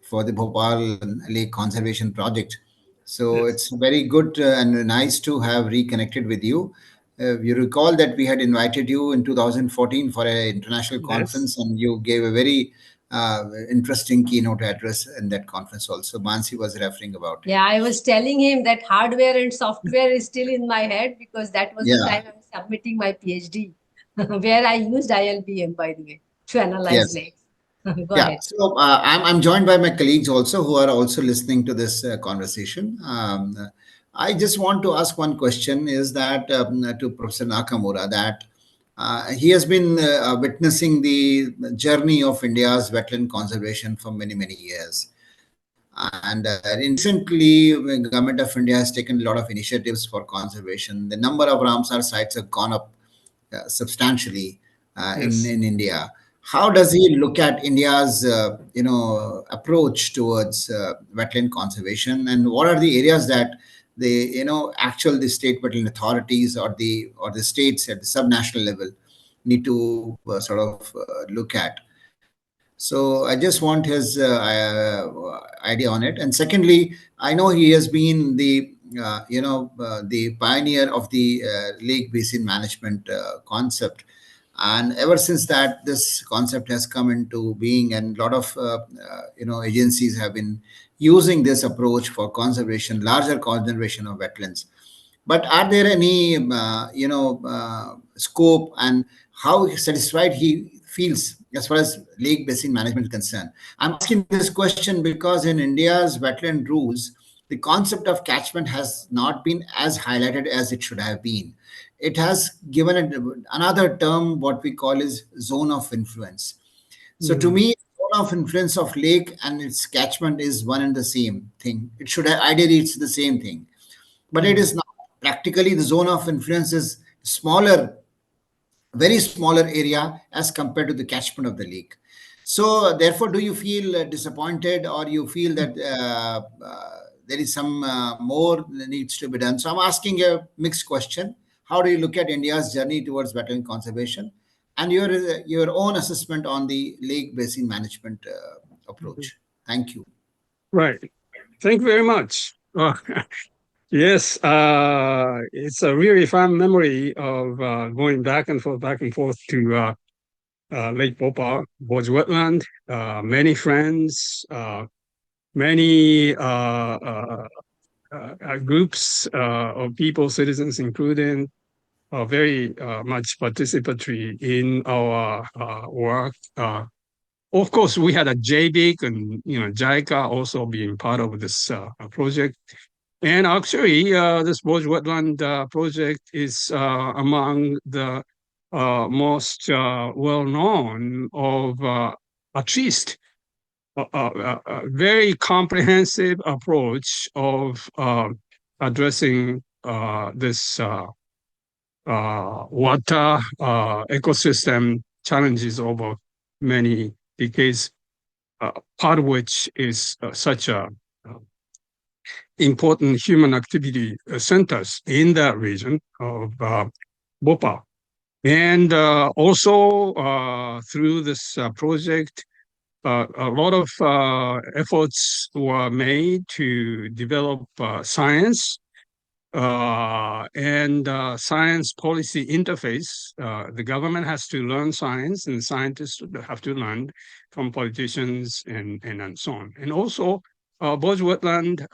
for the Bhopal Lake Conservation Project. So Yes. it's very good and nice to have reconnected with you. You recall that we had invited you in 2014 for an international Yes. conference, and you gave a very interesting keynote address in that conference also. Mansi was referring about it. Yeah, I was telling him that hardware and software is still in my head because that was the Yeah, time I was submitting my PhD, where I used ILBM, by the way, to analyze yes. lakes. Go Yeah, ahead. so I'm joined by my colleagues also who are also listening to this conversation. I just want to ask one question is that to Professor Nakamura, that he has been witnessing the journey of India's wetland conservation for many, many years. And recently, the government of India has taken a lot of initiatives for conservation. The number of Ramsar sites have gone up substantially Yes. in India. How does he look at India's approach towards wetland conservation, and what are the areas that the state wetland authorities or the states at the subnational level need to look at? So I just want his idea on it. And secondly, I know he has been the pioneer of the lake basin management concept. And ever since that, this concept has come into being, and a lot of agencies have been using this approach for conservation, larger conservation of wetlands. But are there any, scope, and how satisfied he feels as far as lake basin management is concerned? I'm asking this question because in India's wetland rules, the concept of catchment has not been as highlighted as it should have been. It has given it another term, what we call is zone of influence. So to Mm. me, zone of influence of lake and its catchment is one and the same thing. It should have, ideally it's the same thing, but it Mm. is not. Practically, the zone of influence is smaller, very smaller area as compared to the catchment of the lake. So, therefore, do you feel disappointed, or you feel that there is some more that needs to be done? So, I'm asking a mixed question. How do you look at India's journey towards wetland conservation, and your own assessment on the lake basin management approach? Thank you. Right. Thank you very much. Yes, it's a really fun memory of going back and forth to Lake Bhopal, Bodge Wetland, many friends, many groups of people, citizens including, very much participatory in our work. Of course, we had a JBIC and JICA also being part of this project. And actually, this Bodge Wetland project is among the most well-known of at least a very comprehensive approach of addressing this water ecosystem challenges over many decades, part of which is such a important human activity centers in that region of Bhopal. And also through this project, a lot of efforts were made to develop science and science policy interface. The government has to learn science, and scientists have to learn from politicians and so on. And also, Bodge Wetland,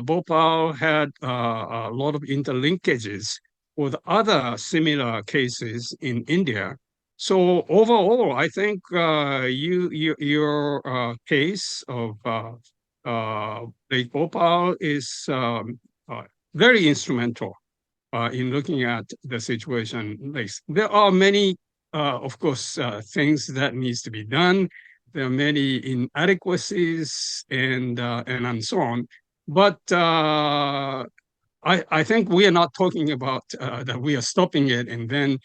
Bhopal had a lot of interlinkages with other similar cases in India. So overall, I think your case of Lake Bhopal is very instrumental in looking at the situation. There are many, of course, things that needs to be done. There are many inadequacies and so on. But I think we are not talking about that we are stopping it and then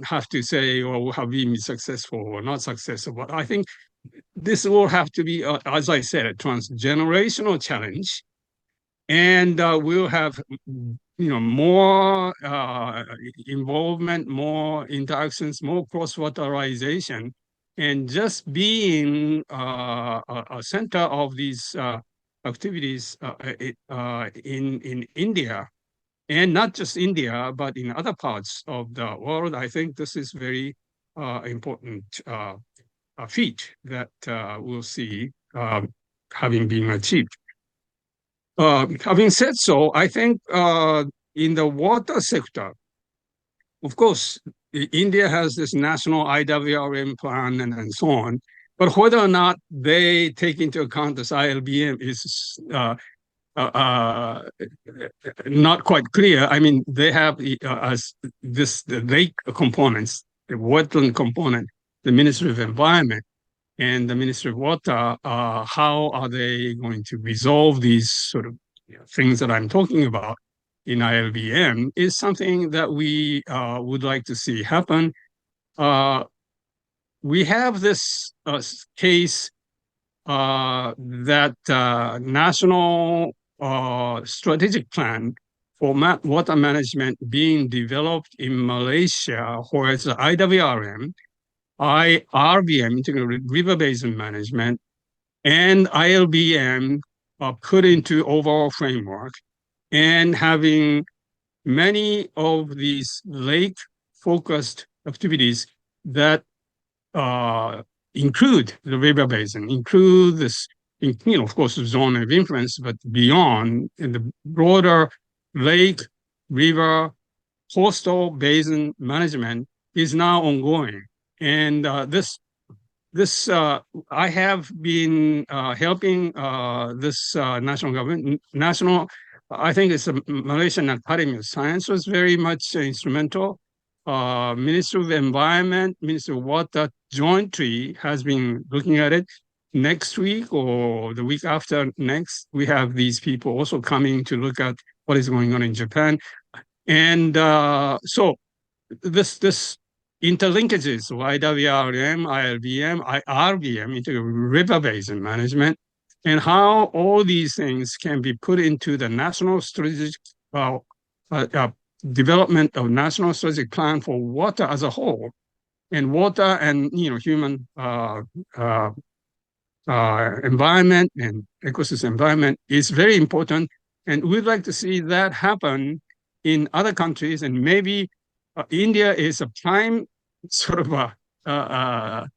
have to say, well, have we been successful or not successful? But I think this will have to be, as I said, a transgenerational challenge, and we'll have more involvement, more interactions, more cross-waterization, and just being a center of these activities in India, and not just India, but in other parts of the world. I think this is very important feat that we'll see having been achieved. Having said so, I think in the water sector, of course, India has this national IWRM plan and so on, but whether or not they take into account this ILBM is not quite clear. I mean, they have as the lake components, the wetland component, the Ministry of Environment and the Ministry of Water. How are they going to resolve these sort of things that I'm talking about in ILBM is something that we would like to see happen. We have this case that national strategic plan for water management being developed in Malaysia, where it's the IWRM, IRBM, Integrated River Basin Management, and ILBM are put into overall framework, and having many of these lake-focused activities that include the river basin, include this of course, zone of influence, but beyond in the broader lake, river, coastal basin management is now ongoing. And this I have been helping this national government, I think it's a Malaysian Academy of Science was very much instrumental. Ministry of Environment, Ministry of Water jointly has been looking at it. Next week or the week after next, we have these people also coming to look at what is going on in Japan. And so this interlinkages, YWRM, ILBM, IRBM, into river basin management, and how all these things can be put into the national strategic development of national strategic plan for water as a whole. And water and human environment and ecosystem environment is very important, and we'd like to see that happen in other countries, and maybe India is a prime sort of a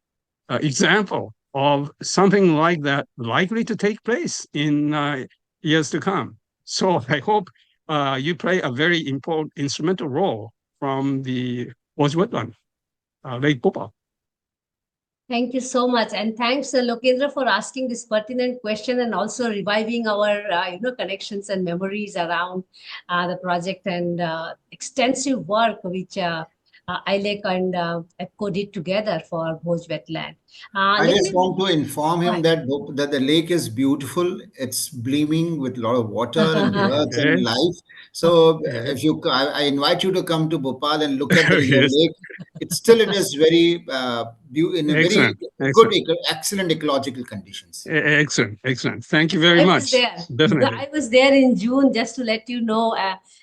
example of something like that likely to take place in years to come. So I hope you play a very important instrumental role from the Oz wetland, Lake Bhopal. Thank you so much. And thanks, Lokendra, for asking this pertinent question and also reviving our, connections and memories around the project and extensive work which ILEC and EPCO did together for Bhoj wetland. I just want to inform him that the lake is beautiful. It's gleaming with a lot of water and birds and life. So I invite you to come to Bhopal and look at the Yes. lake. It is very in a Excellent. very good, excellent ecological conditions. Excellent. Thank you very much. Definitely. I was there in June, just to let you know,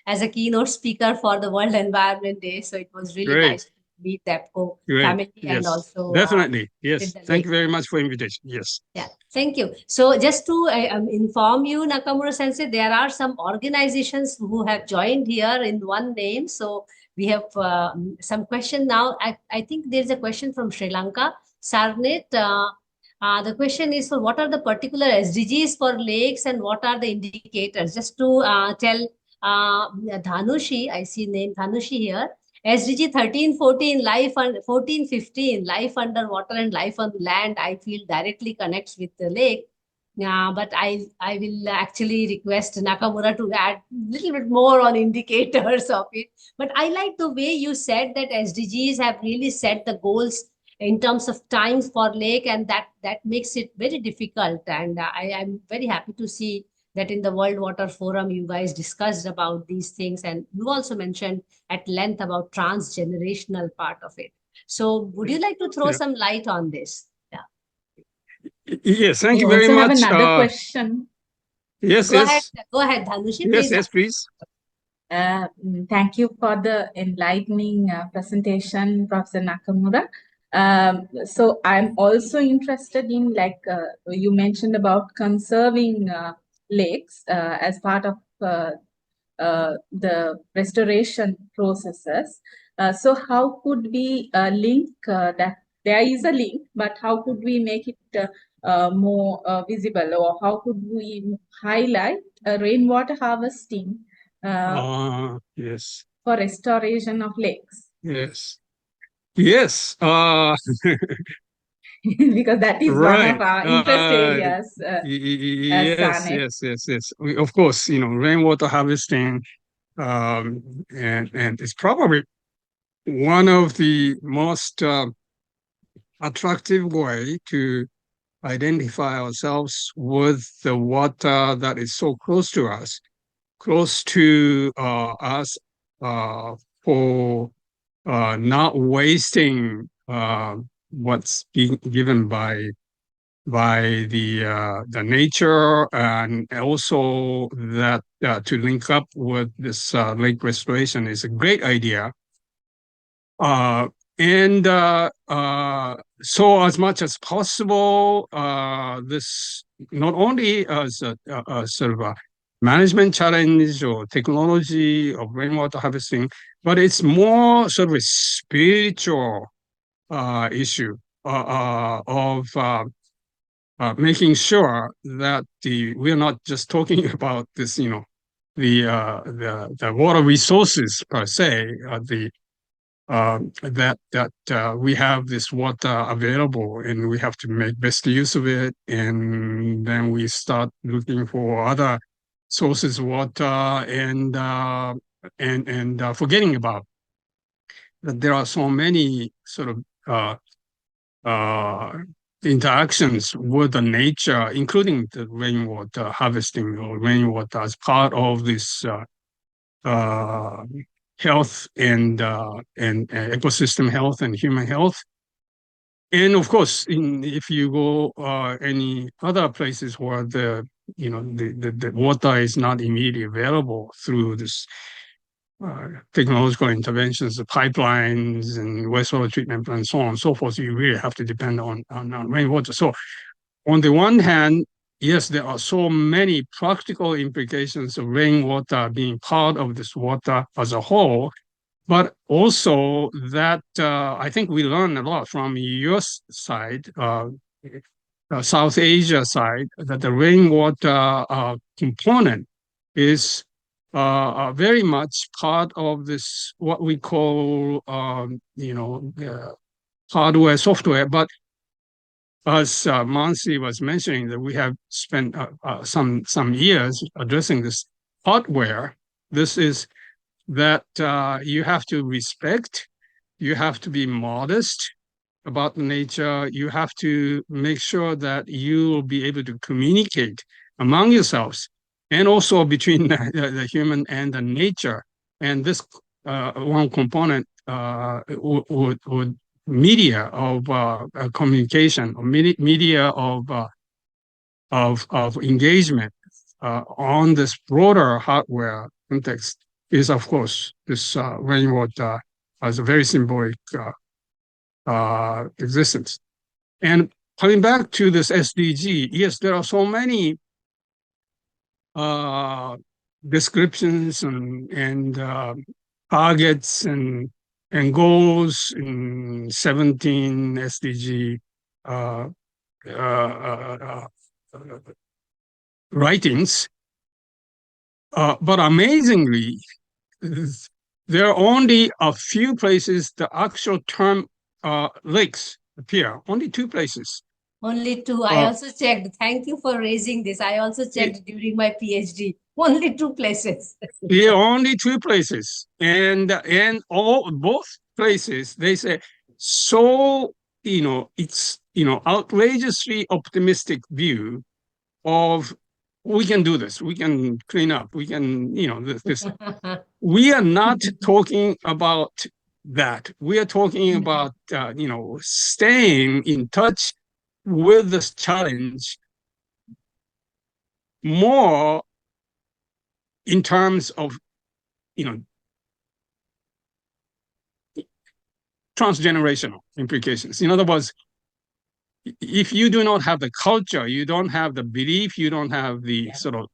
as a keynote speaker for the World Environment Day. So it was really nice to meet the EPCO family and also. Definitely. Yes. Thank you very much for invitation. Yes. Yeah. Thank you. So just to inform you, Nakamura Sensei, there are some organizations who have joined here in one name. So we have some question now. I think there's a question from Sri Lanka. Sarnet, the question is, for what are the particular SDGs for lakes and what are the indicators? Just to tell Dhanushi, I see name Dhanushi here. SDG 13-14, life and 14-15, life underwater and life on land, I feel directly connects with the lake. But I will actually request Nakamura to add a little bit more on indicators of it. But I like the way you said that SDGs have really set the goals in terms of times for lake, and that makes it very difficult. And I am very happy to see that in the World Water Forum, you guys discussed about these things. And you also mentioned at length about transgenerational part of it. So would you like to throw some light on this? Yes, thank you very much. I have another question. Yes, go ahead, Dhanushi. Please. Thank you for the enlightening presentation, Professor Nakamura. So I'm also interested in, like you mentioned about conserving lakes as part of the restoration processes. So how could we link that? There is a link, but how could we make it more visible, or how could we highlight rainwater harvesting yes, for restoration of lakes? Yes. Because that is one of our interest areas. Yes. Of course, rainwater harvesting, and it's probably one of the most attractive way to identify ourselves with the water that is so close to us for not wasting what's being given by the nature, and also that to link up with this lake restoration is a great idea. So as much as possible, this not only as a sort of a management challenge or technology of rainwater harvesting, but it's more sort of a spiritual issue of making sure that we are not just talking about this, the water resources per se, that we have this water available and we have to make best use of it, and then we start looking for other sources of water and forgetting about that there are so many sort of interactions with the nature, including the rainwater harvesting or rainwater as part of this health and ecosystem health and human health. And of course, if you go any other places where the water is not immediately available through this technological interventions, the pipelines and wastewater treatment and so on and so forth, you really have to depend on rainwater. So on the one hand, yes, there are so many practical implications of rainwater being part of this water as a whole, but also that I think we learned a lot from US side, South Asia side, that the rainwater component is very much part of this, what we call, hardware, software. But as Mansi was mentioning, that we have spent some years addressing this hardware. This is that you have to respect, you have to be modest about nature, you have to make sure that you will be able to communicate among yourselves and also between the human and the nature. And this one component would media of communication, or media of engagement on this broader hardware context is, of course, this rainwater as a very symbolic existence. And coming back to this SDG, yes, there are so many descriptions and targets and goals in 17 SDG writings. But amazingly, there are only a few places the actual term lakes appear, only 2 places. Only 2. I also checked. Thank you for raising this. I also checked during my PhD. Only 2 places. Yeah, only 2 places. And both places, they say, so, it's, outrageously optimistic view of, we can do this, we can clean up, we can, this. We are not talking about that. We are talking about, staying in touch with this challenge more in terms of, transgenerational implications. In other words, if you do not have the culture, you don't have the belief, you don't have the sort of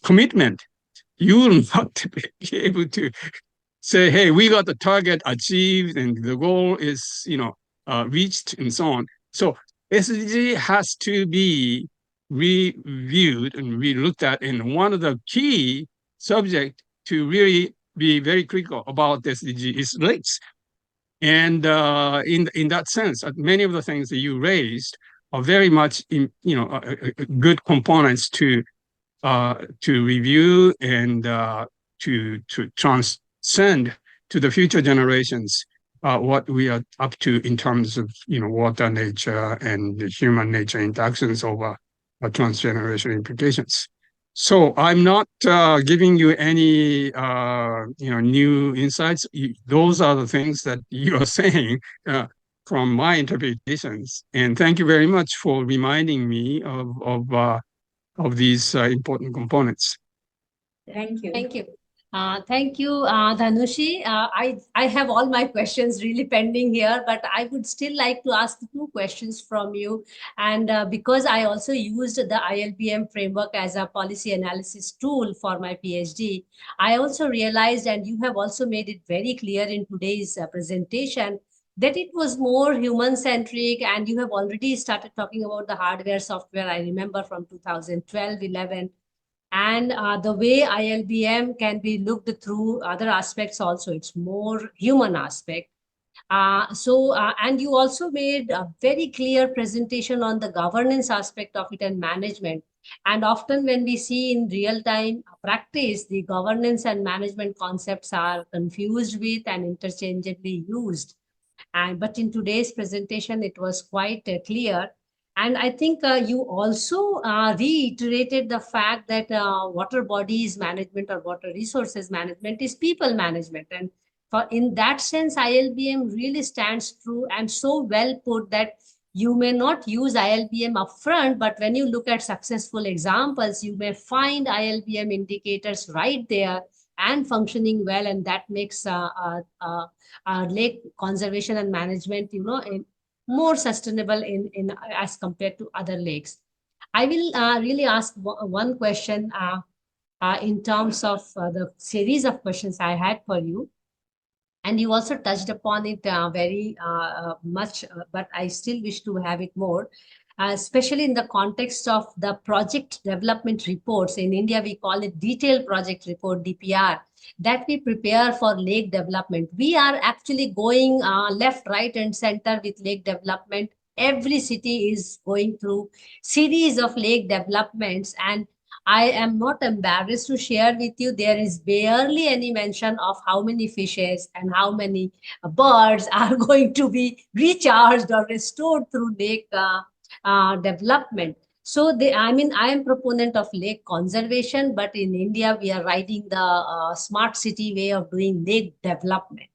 commitment, you will not be able to say, hey, we got the target achieved and the goal is, reached and so on. So SDG has to be reviewed and re-looked at. And one of the key subjects to really be very critical about SDG is lakes. And in that sense, many of the things that you raised are very much good components to review and to transcend to the future generations what we are up to in terms of water, nature, and the human nature interactions over transgenerational implications. So I'm not giving you any new insights. Those are the things that you are saying from my interpretations. And thank you very much for reminding me of these important components. Thank you. Thank you. Thank you, Dhanushi. I have all my questions really pending here, but I would still like to ask 2 questions from you. And because I also used the ILPM framework as a policy analysis tool for my PhD, I also realized, and you have also made it very clear in today's presentation, that it was more human centric, and you have already started talking about the hardware software. I remember from 2012 11, and the way ILBM can be looked through other aspects also. It's more human aspect. And you also made a very clear presentation on the governance aspect of it and management. And often when we see in real time practice, the governance and management concepts are confused with and interchangeably used. But in today's presentation, it was quite clear. And I think you also reiterated the fact that water bodies management or water resources management is people management. And in that sense, ILBM really stands true and so well put that you may not use ILBM upfront, but when you look at successful examples, you may find ILBM indicators right there and functioning well, and that makes lake conservation and management, more sustainable in as compared to other lakes. I will really ask one question in terms of the series of questions I had for you. And you also touched upon it very much, but I still wish to have it more, especially in the context of the project development reports. In India, we call it detailed project report, DPR, that we prepare for lake development. We are actually going left, right, and center with lake development. Every city is going through series of lake developments, and I am not embarrassed to share with you, there is barely any mention of how many fishes and how many birds are going to be recharged or restored through lake development. So I am proponent of lake conservation, but in India, we are riding the smart city way of doing lake development,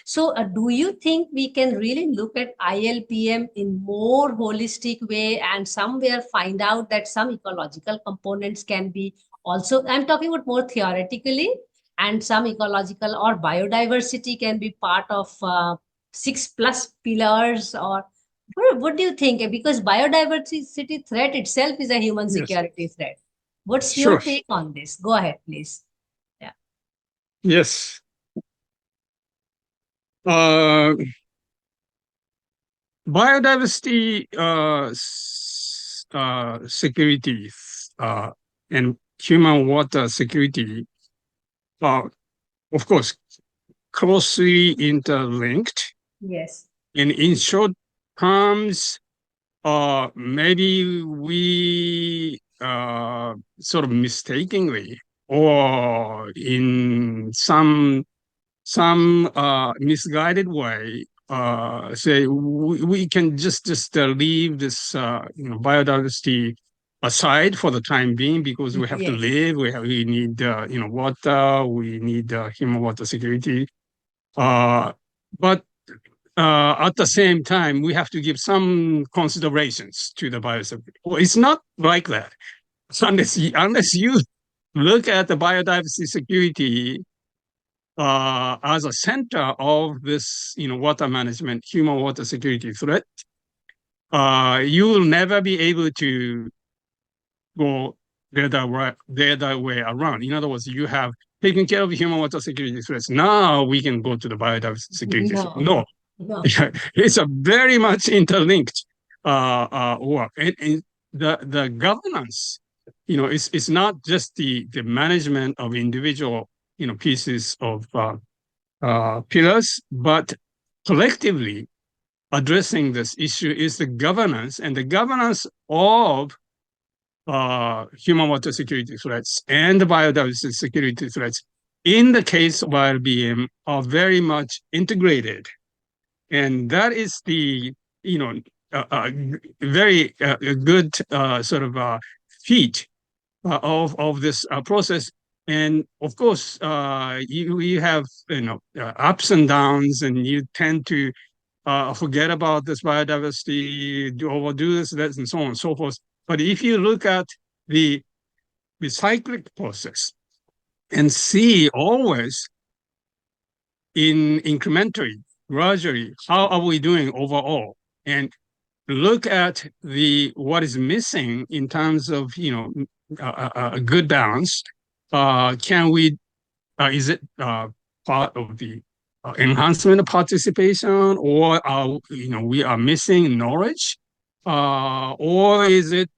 So do you think we can really look at ILPM in more holistic way and somewhere find out that some ecological components can be also, I'm talking about more theoretically, and some ecological or biodiversity can be part of 6+ pillars, or what do you think? Because biodiversity threat itself is a human security threat. What's your take on this? Go ahead, please. Yeah. Yes. Biodiversity security and human water security are, of course, closely interlinked. Yes. And in short terms, maybe we sort of mistakenly or in some misguided way say we can just leave this biodiversity aside for the time being because we have to live. We need water. We need human water security. But at the same time, we have to give some considerations to the biodiversity. Well, it's not like that. Unless you look at the biodiversity security as a center of this, water management, human water security threat, you will never be able to go the other way around. In other words, you have taken care of human water security threats. Now we can go to the biodiversity security. No. It's a very much interlinked work. And the governance, it's not just the management of individual, pieces of pillars, but collectively addressing this issue is the governance, and the governance of human water security threats and the biodiversity security threats in the case of ILBM are very much integrated. And that is the, very good sort of feat of this process. And of course, you have ups and downs, and you tend to forget about this biodiversity, overdo this, that, and so on and so forth. But if you look at the cyclic process and see always in incrementally, gradually, how are we doing overall, and look at what is missing in terms of a good balance. Can we? Is it part of the enhancement of participation, or we are missing knowledge, or is it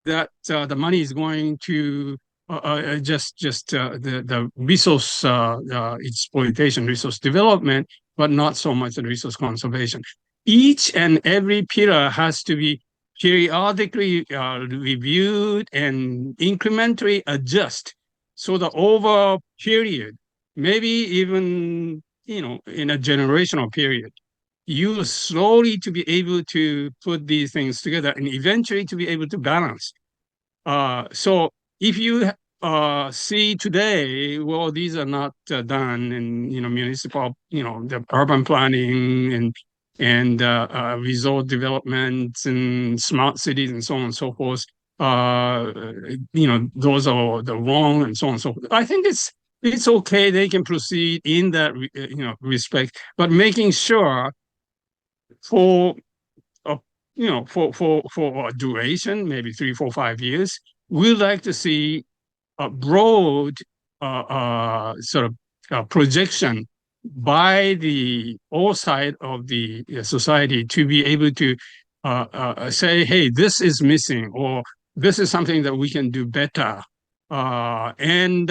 that the money is going to just the resource exploitation, resource development, but not so much the resource conservation? Each and every pillar has to be periodically reviewed and incrementally adjust. So the over period, maybe even in a generational period, you slowly to be able to put these things together and eventually to be able to balance. So if you see today, well, these are not done in municipal, the urban planning and resort development and smart cities and so on and so forth. Those are the wrong and so on and so forth. I think it's okay. They can proceed in that respect, but making sure for for a duration, maybe 3, 4, 5 years, we'd like to see a broad sort of projection by the all side of the society to be able to say, hey, this is missing, or this is something that we can do better. And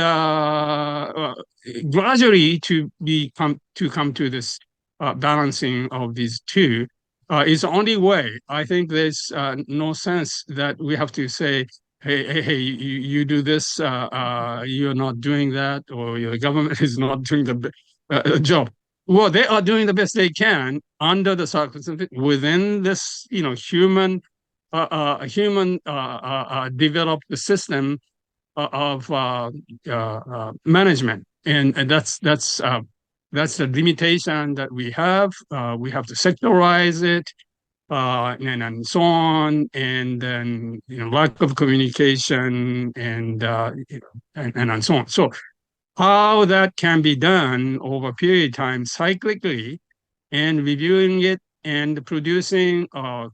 gradually to come to this balancing of these two is the only way. I think there's no sense that we have to say, hey, you do this, you're not doing that, or your government is not doing the job. Well, they are doing the best they can under the circumstances within this, human developed system of management, and that's the limitation that we have. We have to sectorize it, and so on, and then lack of communication and so on. So how that can be done over a period of time, cyclically, and reviewing it and producing a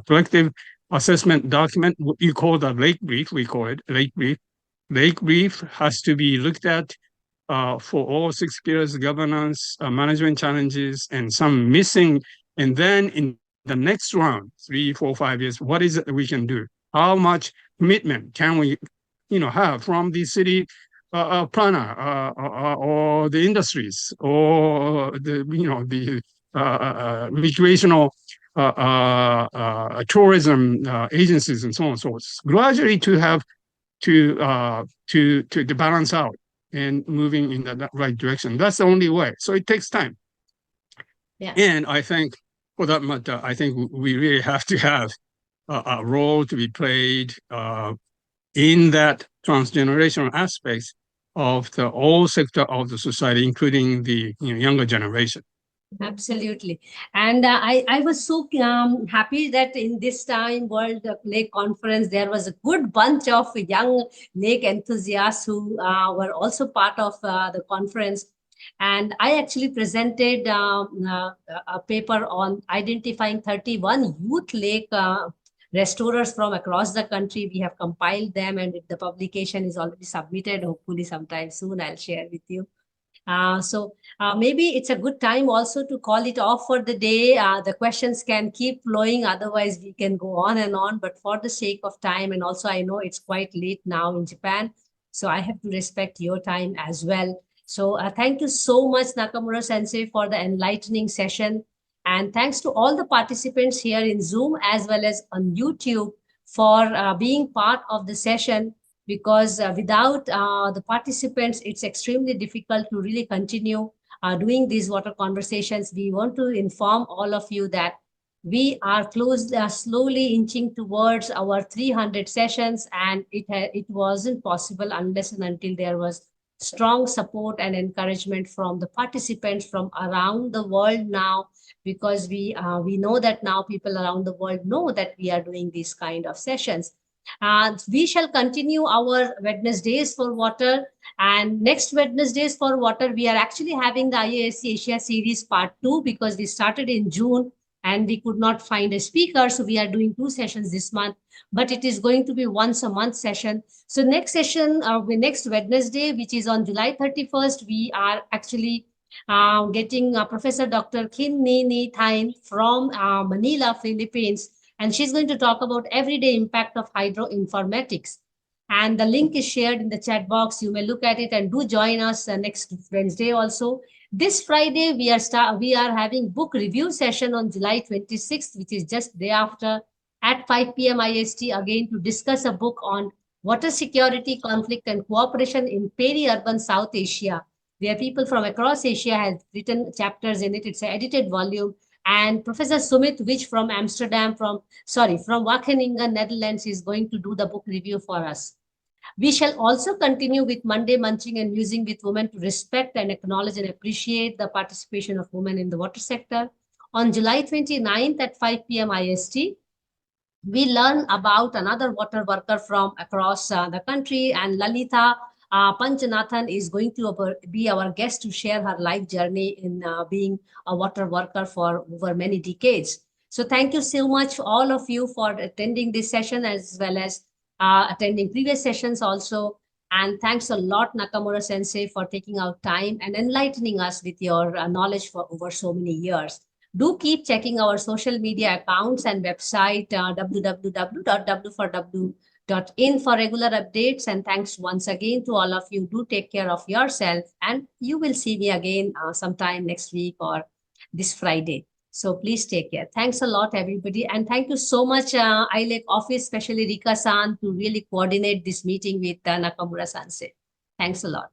collective assessment document, what you call the lake brief, we call it lake brief. Lake brief has to be looked at for all 6 pillars: governance, management challenges, and some missing. And then in the next round, 3, 4, 5 years, what is it we can do? How much commitment can we, have from the city planner or the industries or the recreational tourism agencies and so on and so forth, gradually to have to balance out and moving in the right direction. That's the only way. So it takes time. Yeah. And I think, for that matter, I think we really have to have a role to be played in that transgenerational aspects of the whole sector of the society, including the younger generation. Absolutely. And I was so happy that in this time World Lake Conference, there was a good bunch of young lake enthusiasts who were also part of the conference. And I actually presented a paper on identifying 31 youth lake restorers from across the country. We have compiled them, and the publication is already submitted. Hopefully sometime soon I'll share with you. So maybe it's a good time also to call it off for the day. The questions can keep flowing, otherwise we can go on and on. But for the sake of time, and also I know it's quite late now in Japan, so I have to respect your time as well. So thank you so much, Nakamura Sensei, for the enlightening session. And thanks to all the participants here in Zoom as well as on YouTube for being part of the session. Because without the participants, it's extremely difficult to really continue doing these water conversations. We want to inform all of you that we are slowly inching towards our 300 sessions, and it wasn't possible unless and until there was strong support and encouragement from the participants from around the world now, because we know that now people around the world know that we are doing these kind of sessions. We shall continue our Wednesdays for water, and next Wednesdays for water, we are actually having the IASC Asia series part 2, because we started in June and we could not find a speaker. So we are doing 2 sessions this month, but it is going to be once a month session. So next session, next Wednesday, which is on July 31st, we are actually getting Professor Dr. Kin Ni Thain from Manila, Philippines, and she's going to talk about everyday impact of hydroinformatics. And the link is shared in the chat box. You may look at it and do join us next Wednesday also. This Friday, we are having book review session on July 26th, which is just day after at 5 p.m. IST, again to discuss a book on water security, conflict, and cooperation in peri-urban South Asia, where people from across Asia have written chapters in it. It's an edited volume. And Professor Sumit Wich from from Wageningen, Netherlands, is going to do the book review for us. We shall also continue with Monday Munching and Musing with Women to respect and acknowledge and appreciate the participation of women in the water sector. On July 29th at 5 p.m. IST, we learn about another water worker from across the country, and Lalita Panchanathan is going to be our guest to share her life journey in being a water worker for over many decades. So thank you so much, all of you, for attending this session as well as attending previous sessions also. And thanks a lot, Nakamura Sensei, for taking out time and enlightening us with your knowledge for over so many years. Do keep checking our social media accounts and website www.w4w.in for regular updates. And thanks once again to all of you. Do take care of yourself, and you will see me again sometime next week or this Friday. So please take care. Thanks a lot, everybody. And thank you so much, ILEC office, especially Rika-san, to really coordinate this meeting with Nakamura-sensei. Thanks a lot.